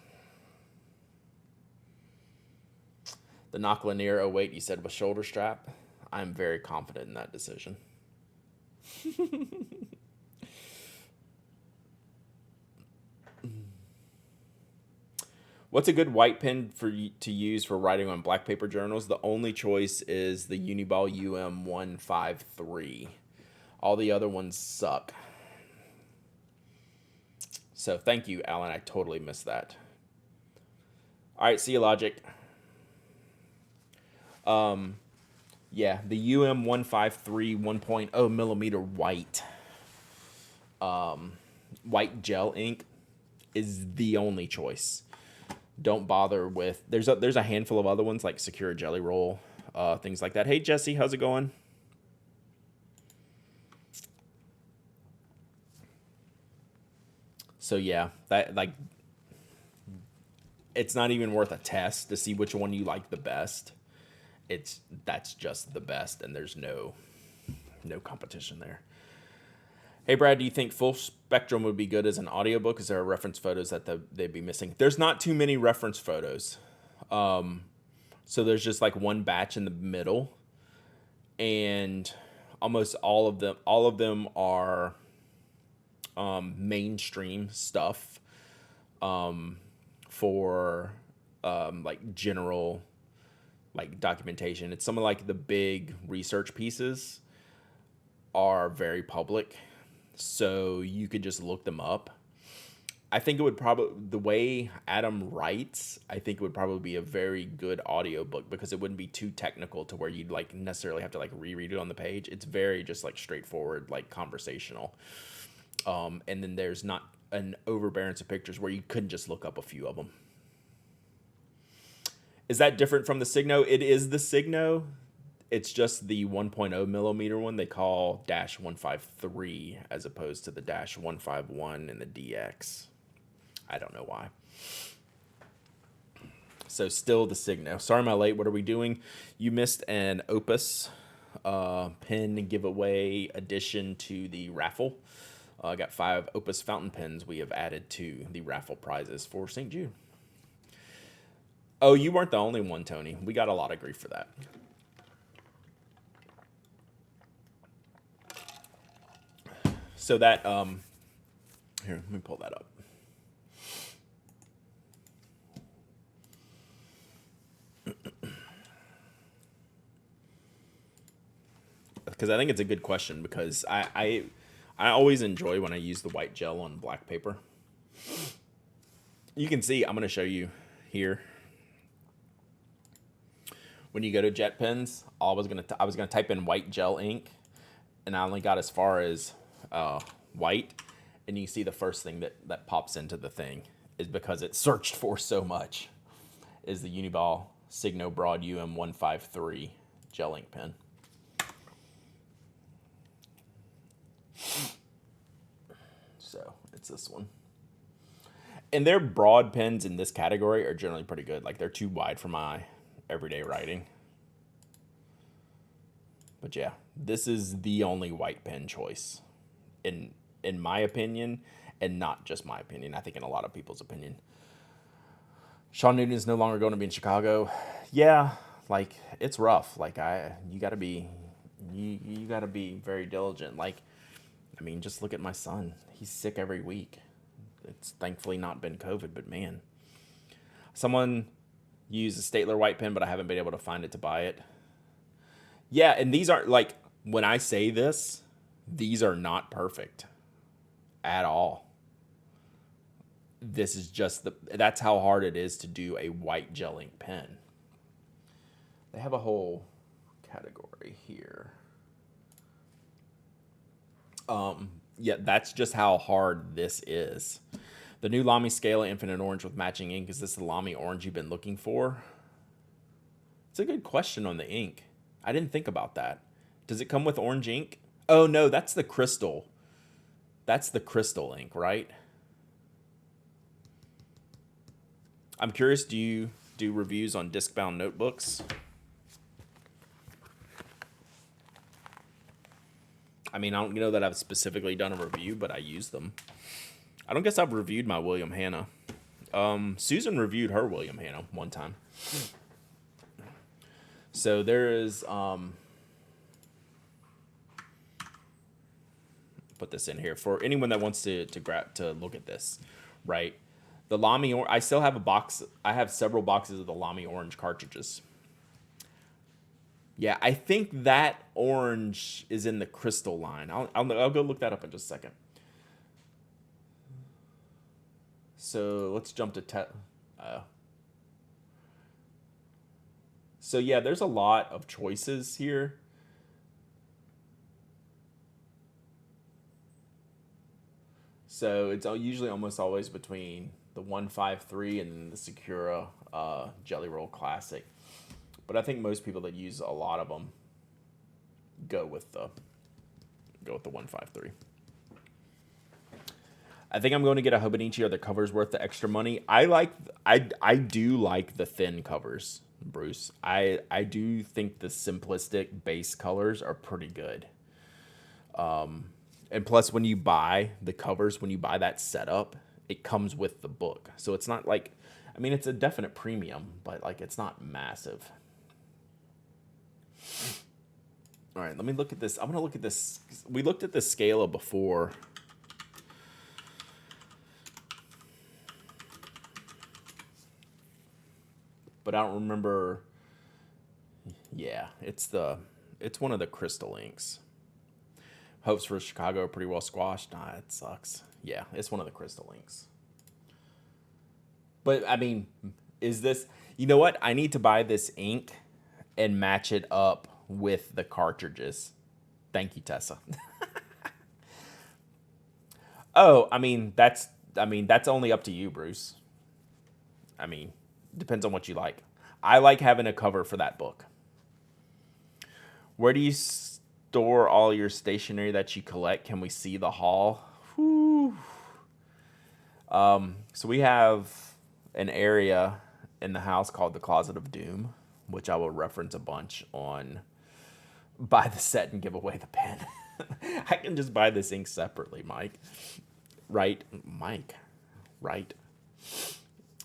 The Nock Lanier 08 you said was shoulder strap. I'm very confident in that decision. What's a good white pen to use for writing on black paper journals? The only choice is the Uniball UM153. All the other ones suck. So thank you, Alan. I totally missed that. All right, see you, Logic. Yeah, the UM153 1.0 millimeter white white gel ink is the only choice. Don't bother with there's a handful of other ones like Secure Jelly Roll, things like that. Hey Jesse, how's it going? So yeah, that like it's not even worth a test to see which one you like the best. That's just the best, and there's no competition there. Hey Brad, do you think Full Spectrum would be good as an audiobook? Is there reference photos that they'd be missing? There's not too many reference photos. So there's just like one batch in the middle, and almost all of them are mainstream stuff for like general like documentation. It's some of like the big research pieces are very public, so you could just look them up. I think it would probably, the way Adam writes, I think it would probably be a very good audiobook because it wouldn't be too technical to where you'd like necessarily have to like reread it on the page. It's very just like straightforward, like conversational. And then there's not an overbearance of pictures where you couldn't just look up a few of them. Is that different from the Signo? It is the Signo. It's just the 1.0 millimeter one they call -153 as opposed to the -151 and the DX. I don't know why. So still the Signo. Sorry I'm late. What are we doing? You missed an Opus pen giveaway addition to the raffle. I got 5 Opus fountain pens we have added to the raffle prizes for St. Jude. Oh, you weren't the only one, Tony. We got a lot of grief for that. So that, here, let me pull that up. Because I think it's a good question because I always enjoy when I use the white gel on black paper. You can see, I'm going to show you here. When you go to jet pens, I was gonna type in white gel ink, and I only got as far as white, and you see the first thing that pops into the thing is because it's searched for so much is the Uniball Signo Broad UM153 gel ink pen. So it's this one. And their broad pens in this category are generally pretty good. Like they're too wide for my everyday writing. But yeah, this is the only white pen choice in my opinion, and not just my opinion. I think in a lot of people's opinion. Sean Newton is no longer going to be in Chicago. Yeah, like it's rough. Like you got to be very diligent. Like I mean, just look at my son. He's sick every week. It's thankfully not been COVID, but man. Someone used a Staedtler white pen, but I haven't been able to find it to buy it. Yeah, and these aren't, like, when I say this, these are not perfect at all. This is just, that's how hard it is to do a white gel ink pen. They have a whole category here. Yeah, that's just how hard this is. The new Lamy Scala Infinite Orange with matching ink. Is this the Lamy orange you've been looking for? It's a good question on the ink. I didn't think about that. Does it come with orange ink? Oh, no, that's the crystal. That's the crystal ink, right? I'm curious, do you do reviews on disc-bound notebooks? I mean, I don't know that I've specifically done a review, but I use them. I don't guess I've reviewed my William Hanna. Susan reviewed her William Hanna one time. So there is, put this in here for anyone that wants to look at this, right? The Lamy, I still have a box. I have several boxes of the Lamy orange cartridges. Yeah, I think that orange is in the crystal line. I'll go look that up in just a second. So let's jump to so yeah, there's a lot of choices here. So it's usually almost always between the 153 and the Sakura Jelly Roll Classic. But I think most people that use a lot of them go with the 153. I think I'm going to get a Hobonichi. Are the covers worth the extra money? I do like the thin covers, Bruce. I do think the simplistic base colors are pretty good. And plus, when you buy the covers, when you buy that setup, it comes with the book. So it's not like, I mean, it's a definite premium, but like it's not massive. All right, let me look at this. I'm going to look at this. We looked at the Scala before. But I don't remember. Yeah, it's one of the crystal inks. Hopes for Chicago are pretty well squashed. Nah, it sucks. Yeah, it's one of the crystal inks. But I mean, is this? You know what? I need to buy this ink and match it up with the cartridges. Thank you, Tessa. Oh, I mean that's only up to you, Bruce. I mean, depends on what you like. I like having a cover for that book. Where do you store all your stationery that you collect? Can we see the haul? Whew. So we have an area in the house called the Closet of Doom, which I will reference a bunch on buy the set and give away the pen. I can just buy this ink separately, Mike. Right, Mike. Right.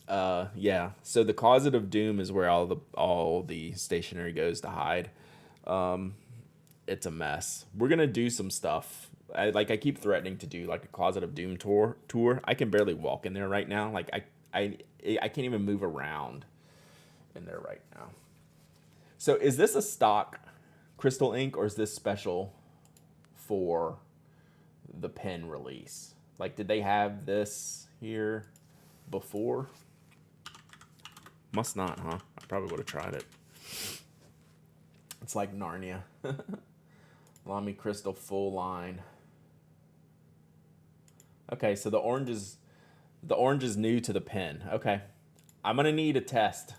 Yeah. So the Closet of Doom is where all the stationery goes to hide. It's a mess. We're gonna do some stuff. I keep threatening to do like a Closet of Doom tour. I can barely walk in there right now. Like I can't even move around in there right now. So is this a stock crystal ink or is this special for the pen release? Like, did they have this here before? Must not, huh? I probably would have tried it. It's like Narnia. Lamy Crystal full line. Okay, so the orange is new to the pen. Okay. I'm gonna need a test.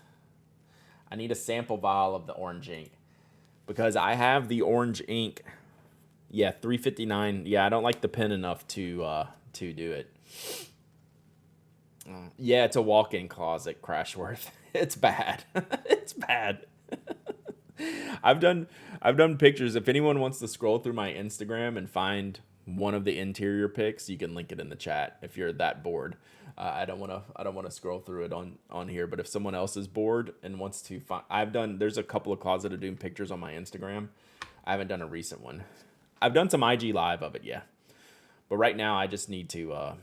I need a sample vial of the orange ink. Because I have the orange ink. Yeah, $3.59. Yeah, I don't like the pen enough to do it. Yeah, it's a walk-in closet, Crashworth. It's bad. It's bad. I've done pictures. If anyone wants to scroll through my Instagram and find one of the interior pics, you can link it in the chat if you're that bored. I don't want to scroll through it on here, but if someone else is bored and wants to find, there's a couple of Closet of Doom pictures on my Instagram. I haven't done a recent one. I've done some IG live of it, yeah. But right now I just need to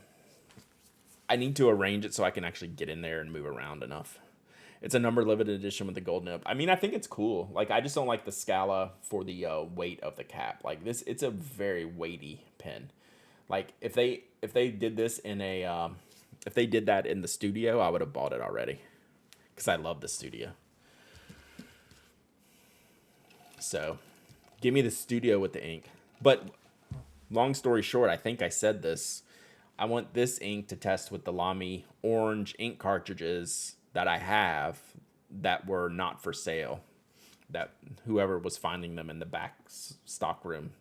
arrange it so I can actually get in there and move around enough. It's a number limited edition with the gold nib. I mean, I think it's cool. Like, I just don't like the Scala for the weight of the cap. Like this, it's a very weighty pen. Like if they did this in a if they did that in the studio, I would have bought it already because I love the studio. So, give me the studio with the ink. But long story short, I think I said this. I want this ink to test with the Lamy orange ink cartridges that I have that were not for sale. That whoever was finding them in the back stock room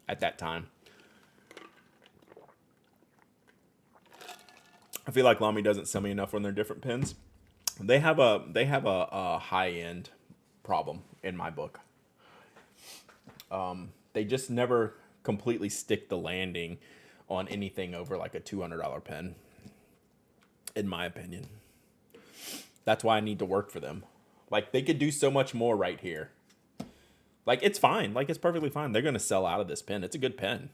at that time. I feel like Lamy doesn't sell me enough when they're different pens. They have a high end problem in my book. They just never completely stick the landing on anything over like a $200 pen, in my opinion. That's why I need to work for them. Like, they could do so much more right here. Like, it's fine. Like, it's perfectly fine. They're going to sell out of this pen. It's a good pen.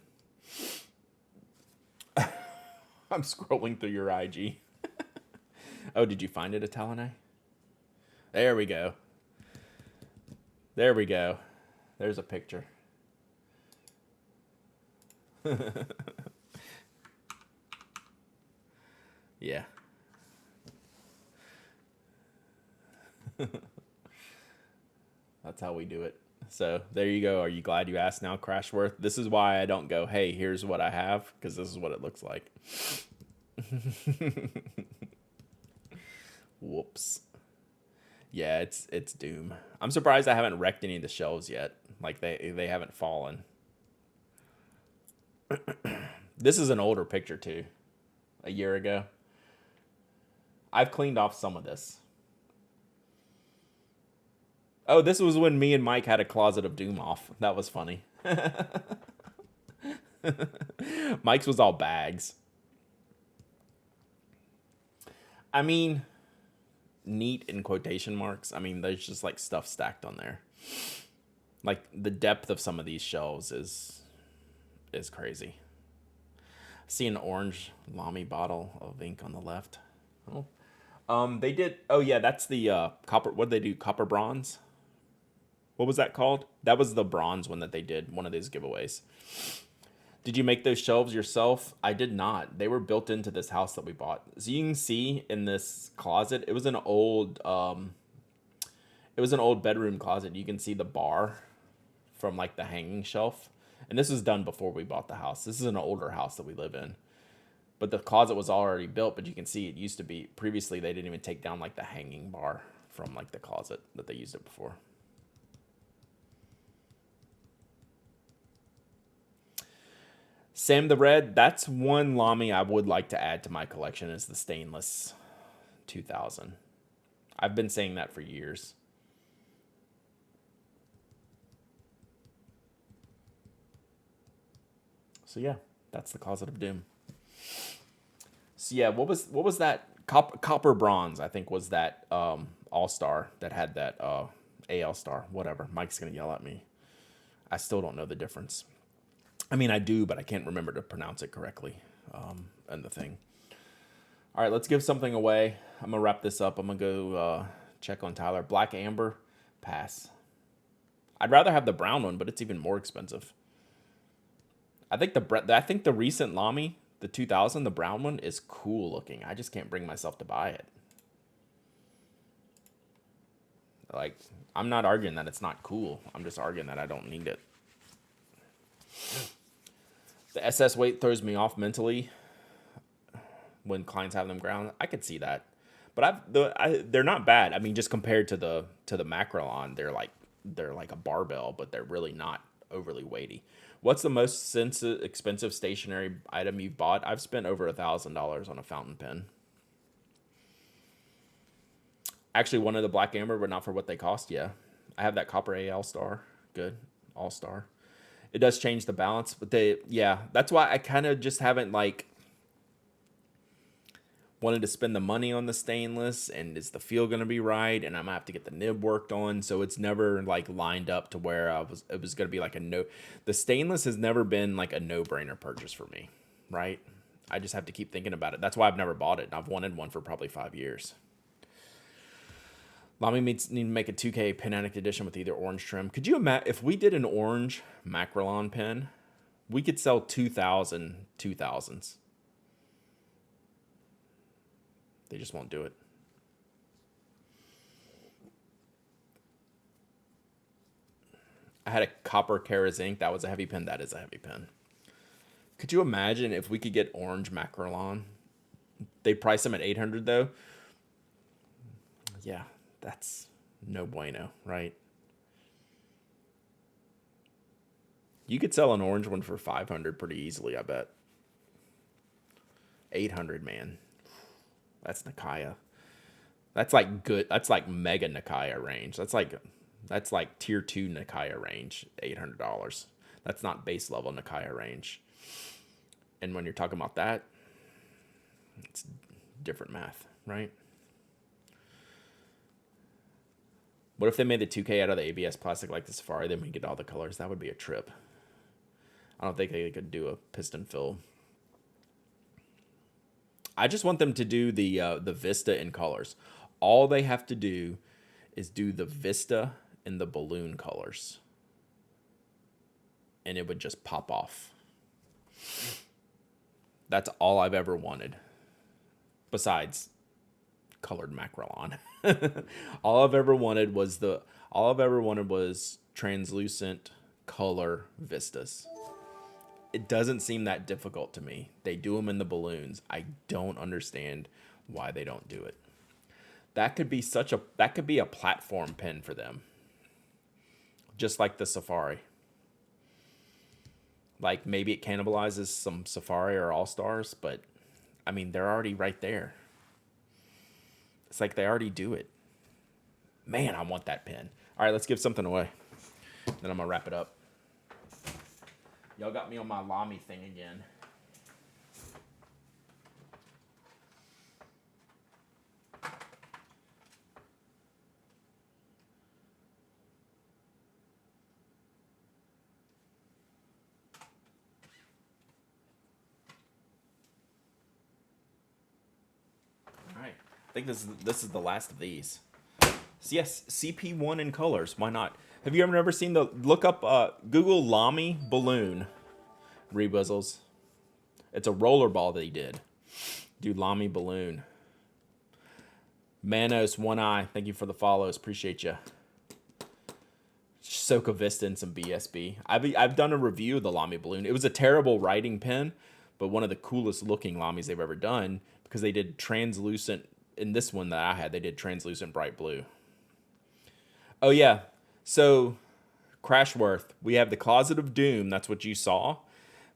I'm scrolling through your IG. Oh, did you find it, Italene? There we go. There we go. There's a picture. Yeah. That's how we do it. So there you go. Are you glad you asked now, Crashworth? This is why I don't go, hey, here's what I have, because this is what it looks like. Whoops. Yeah, it's doom. I'm surprised I haven't wrecked any of the shelves yet. Like they haven't fallen. This is an older picture too. A year ago. I've cleaned off some of this. Oh, this was when me and Mike had a Closet of Doom off. That was funny. Mike's was all bags. I mean, neat in quotation marks. I mean, there's just like stuff stacked on there. Like the depth of some of these shelves is crazy. See an orange Lamy bottle of ink on the left. Oh. They did. Oh yeah, that's the copper. What did they do? Copper bronze. What was that called? That was the bronze one that they did. One of these giveaways. Did you make those shelves yourself? I did not. They were built into this house that we bought. So you can see in this closet, it was an old bedroom closet. You can see the bar from like the hanging shelf. And this was done before we bought the house. This is an older house that we live in. But the closet was already built, but you can see it used to be, previously they didn't even take down like the hanging bar from like the closet that they used it before. Sam the Red, that's one Lamy I would like to add to my collection, is the stainless 2000. I've been saying that for years. So yeah, that's the Closet of Doom. So yeah, what was that copper bronze? I think was that All-Star that had that AL Star, whatever. Mike's gonna yell at me. I still don't know the difference. I mean, I do, but I can't remember to pronounce it correctly. And the thing. All right, let's give something away. I'm gonna wrap this up. I'm gonna go check on Tyler. Black Amber, pass. I'd rather have the brown one, but it's even more expensive. I think the recent Lamy, the 2000, the brown one, is cool looking. I just can't bring myself to buy it. Like, I'm not arguing that it's not cool. I'm just arguing that I don't need it. The SS weight throws me off mentally when clients have them ground. I could see that, but they're not bad. I mean, just compared to the Macrolon, they're like a barbell, but they're really not overly weighty. What's the most expensive stationery item you've bought? I've spent over $1,000 on a fountain pen. Actually, one of the Black Amber, but not for what they cost. Yeah, I have that Copper AL Star. Good, All Star. It does change the balance, but that's why I kind of just haven't like wanted to spend the money on the stainless, and is the feel going to be right, and I'm going to have to get the nib worked on, so it's never like lined up to where it was going to be like the stainless has never been like a no-brainer purchase for me, right? I just have to keep thinking about it. That's why I've never bought it, and I've wanted one for probably 5 years. Lamy need to make a 2K Pen Addict edition with either orange trim. Could you imagine if we did an orange Macrolon pen? We could sell 2,000 2000s. They just won't do it. I had a copper Kara's ink. That was a heavy pen. That is a heavy pen. Could you imagine if we could get orange Macrolon? They price them at $800 though. Yeah. That's no bueno, right? You could sell an orange one for $500 pretty easily, I bet. $800, man. That's Nikaya. That's like good. That's like mega Nikaya range. That's like tier 2 Nikaya range, $800. That's not base level Nikaya range. And when you're talking about that, it's different math, right? What if they made the 2K out of the ABS plastic like the Safari, then we get all the colors? That would be a trip. I don't think they could do a piston fill. I just want them to do the Vista in colors. All they have to do is do the Vista in the balloon colors. And it would just pop off. That's all I've ever wanted. Besides colored Macrolon. all I've ever wanted was translucent color Vistas. It doesn't seem that difficult to me. They do them in the balloons. I don't understand why they don't do it. That could be a platform pen for them. Just like the Safari. Like maybe it cannibalizes some Safari or All-Stars, but I mean, they're already right there. It's like they already do it. Man, I want that pen. All right, let's give something away. Then I'm going to wrap it up. Y'all got me on my Lamy thing again. All right. I think this is the last of these. So yes, CP1 in colors. Why not? Have you ever seen look up Google Lamy balloon rebuzzles? It's a rollerball that he did. Do Lamy balloon. Manos One Eye, thank you for the follows. Appreciate you. Soka Vista and some BSB. I've done a review of the Lamy balloon. It was a terrible writing pen, but one of the coolest looking Lamys they've ever done because they did translucent. In this one that I had, they did translucent bright blue. Oh yeah, so Crashworth, we have the Closet of Doom. That's what you saw.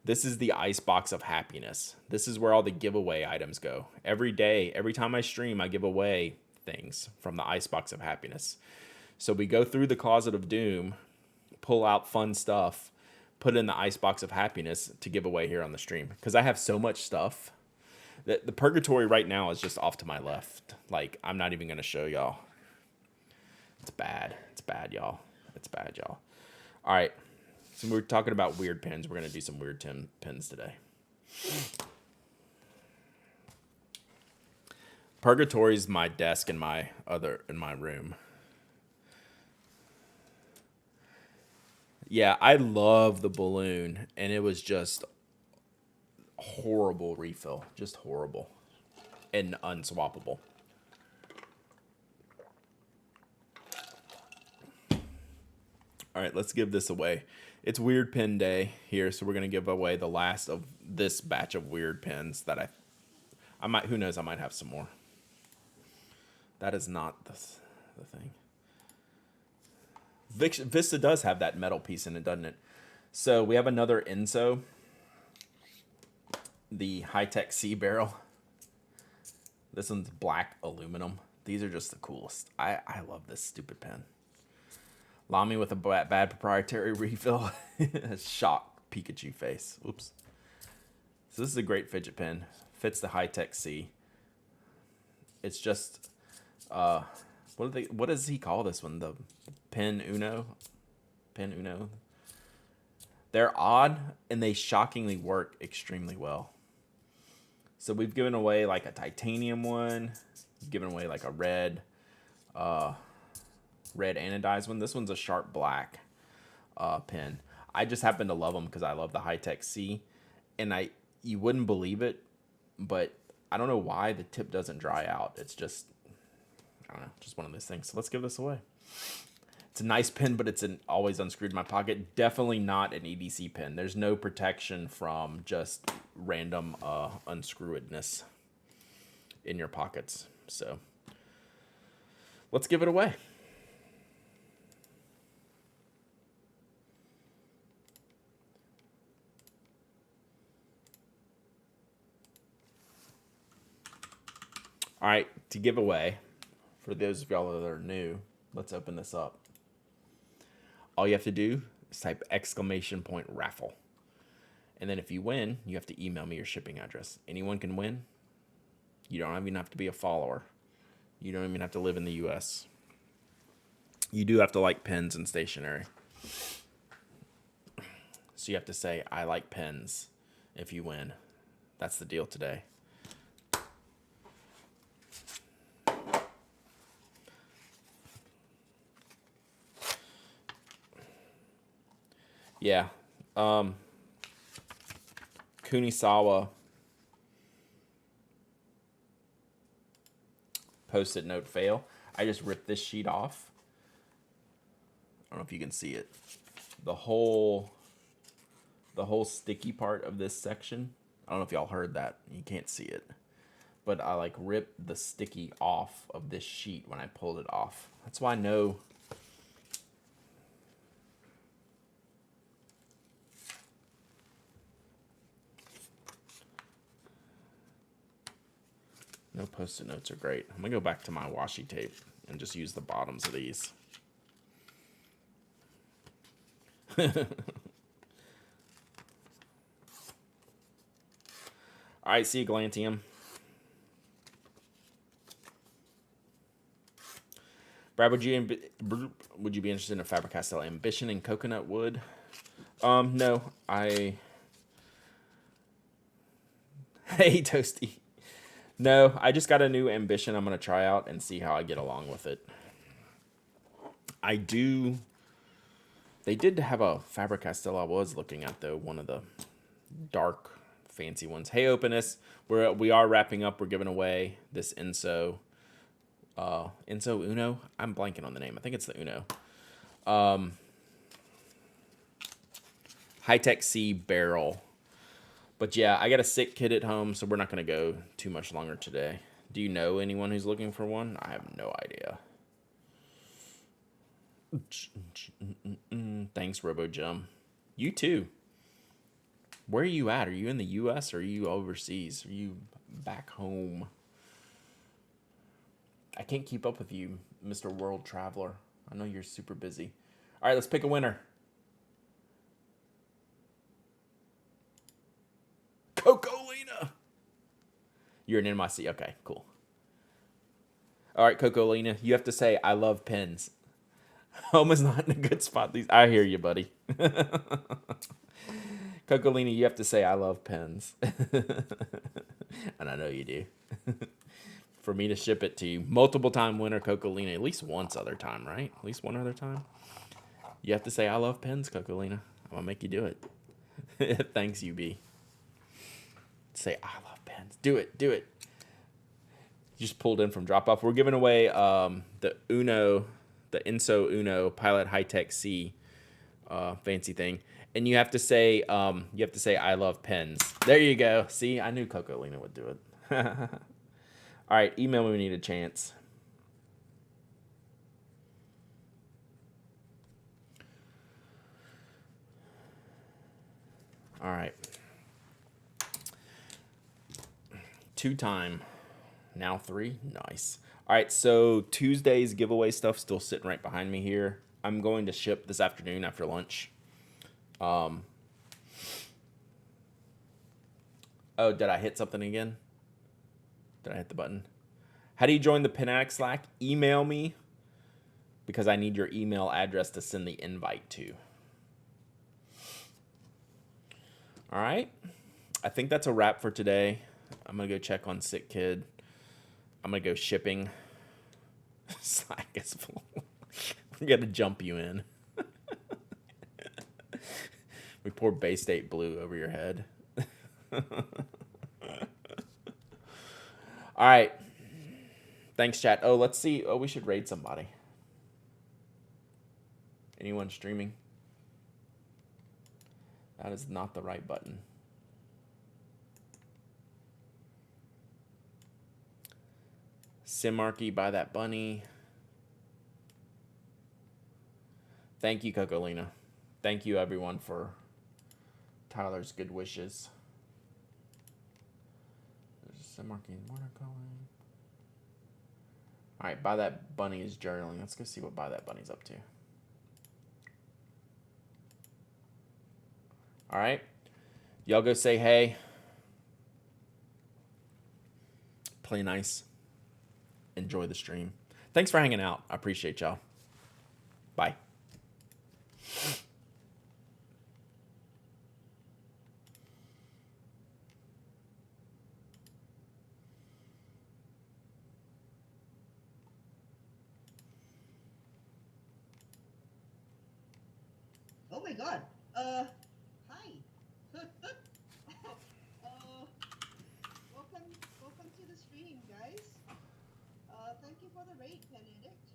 This is the Icebox of Happiness. This is where all the giveaway items go. Every day, every time I stream, I give away things from the Icebox of Happiness. So we go through the Closet of Doom, pull out fun stuff, put it in the Icebox of Happiness to give away here on the stream. Because I have so much stuff that the Purgatory right now is just off to my left. Like, I'm not even going to show y'all. It's bad. It's bad, y'all. It's bad, y'all. All right. So we're talking about weird pens. We're going to do some weird pens today. Purgatory's my desk in my room. Yeah, I love the balloon, and it was just horrible refill. Just horrible. And unswappable. All right, let's give this away. It's Weird Pen Day here, so we're going to give away the last of this batch of weird pens that I might, who knows, I might have some more. That is not the thing. Vista does have that metal piece in it, doesn't it? So we have another Enso. The high-tech C barrel. This one's black aluminum. These are just the coolest. I love this stupid pen. Lamy with a bad proprietary refill. Shock Pikachu face. Oops. So this is a great fidget pen. Fits the high-tech C. It's just, what does he call this one? The Pen Uno? Pen Uno? They're odd, and they shockingly work extremely well. So we've given away like a titanium one. We've given away like a red anodized one. This one's a sharp black pen. I just happen to love them because I love the high-tech C. And you wouldn't believe it, but I don't know why the tip doesn't dry out. It's just, I don't know, just one of those things. So let's give this away. It's a nice pen, but it's always unscrewed in my pocket. Definitely not an EDC pen. There's no protection from just random unscrewedness in your pockets. So let's give it away. All right, to give away, for those of y'all that are new, let's open this up. All you have to do is type !raffle. And then if you win, you have to email me your shipping address. Anyone can win. You don't even have to be a follower. You don't even have to live in the U.S. You do have to like pens and stationery. So you have to say, I like pens if you win. That's the deal today. Yeah. Kunisawa Post-it note fail. I just ripped this sheet off. I don't know if you can see it. The whole sticky part of this section. I don't know if y'all heard that. You can't see it. But I like ripped the sticky off of this sheet when I pulled it off. That's why no Post-it notes are great. I'm gonna go back to my washi tape and just use the bottoms of these. All right, see you, Glantium. Brad, would you be interested in a Faber-Castell Ambition in coconut wood? No, Hey, Toasty. No, I just got a new Ambition I'm going to try out and see how I get along with it. They did have a Faber-Castell I was looking at, though, one of the dark, fancy ones. Hey, Openness, we are wrapping up. We're giving away this Inso Uno. I'm blanking on the name. I think it's the Uno. High-Tech C barrel. But yeah, I got a sick kid at home, so we're not going to go too much longer today. Do you know anyone who's looking for one? I have no idea. Thanks, RoboJum. You too. Where are you at? Are you in the U.S. or are you overseas? Are you back home? I can't keep up with you, Mr. World Traveler. I know you're super busy. All right, let's pick a winner. Cocolina. You're an NYC. Okay, cool. All right, Cocolina, you have to say, I love pens. Home is not in a good spot. I hear you, buddy. Cocolina, you have to say, I love pens. And I know you do. For me to ship it to you. Multiple time winner, Cocolina. At least once other time, right? At least one other time. You have to say, I love pens, Cocolina. I'm going to make you do it. Thanks, UB. Say, I love pens. Do it. Just pulled in from drop off. We're giving away the Inso Uno Pilot High-Tech C fancy thing. And you have to say I love pens. There you go. See, I knew Cocolina would do it. All right, email me when you need a chance. All right. 2-time. Now 3. Nice. All right, so Tuesday's giveaway stuff still sitting right behind me here. I'm going to ship this afternoon after lunch. Oh, did I hit something again? Did I hit the button? How do you join the Pen Addict Slack? Email me because I need your email address to send the invite to. All right. I think that's a wrap for today. I'm going to go check on sick kid. I'm going to go shipping. Slack is full. We got to jump you in. We pour Bay State Blue over your head. All right. Thanks, chat. Oh, let's see. Oh, we should raid somebody. Anyone streaming? That is not the right button. Simarchy, buy that bunny. Thank you, Cocolina. Thank you, everyone, for Tyler's good wishes. There's a Simarchy watercolor. All right, buy that bunny is journaling. Let's go see what buy that bunny's up to. All right. Y'all go say hey. Play nice. Enjoy the stream. Thanks for hanging out. I appreciate y'all. Bye. Oh my God. Hi. uh, welcome to the stream, guys. Thank you for the raid, Pen Addict.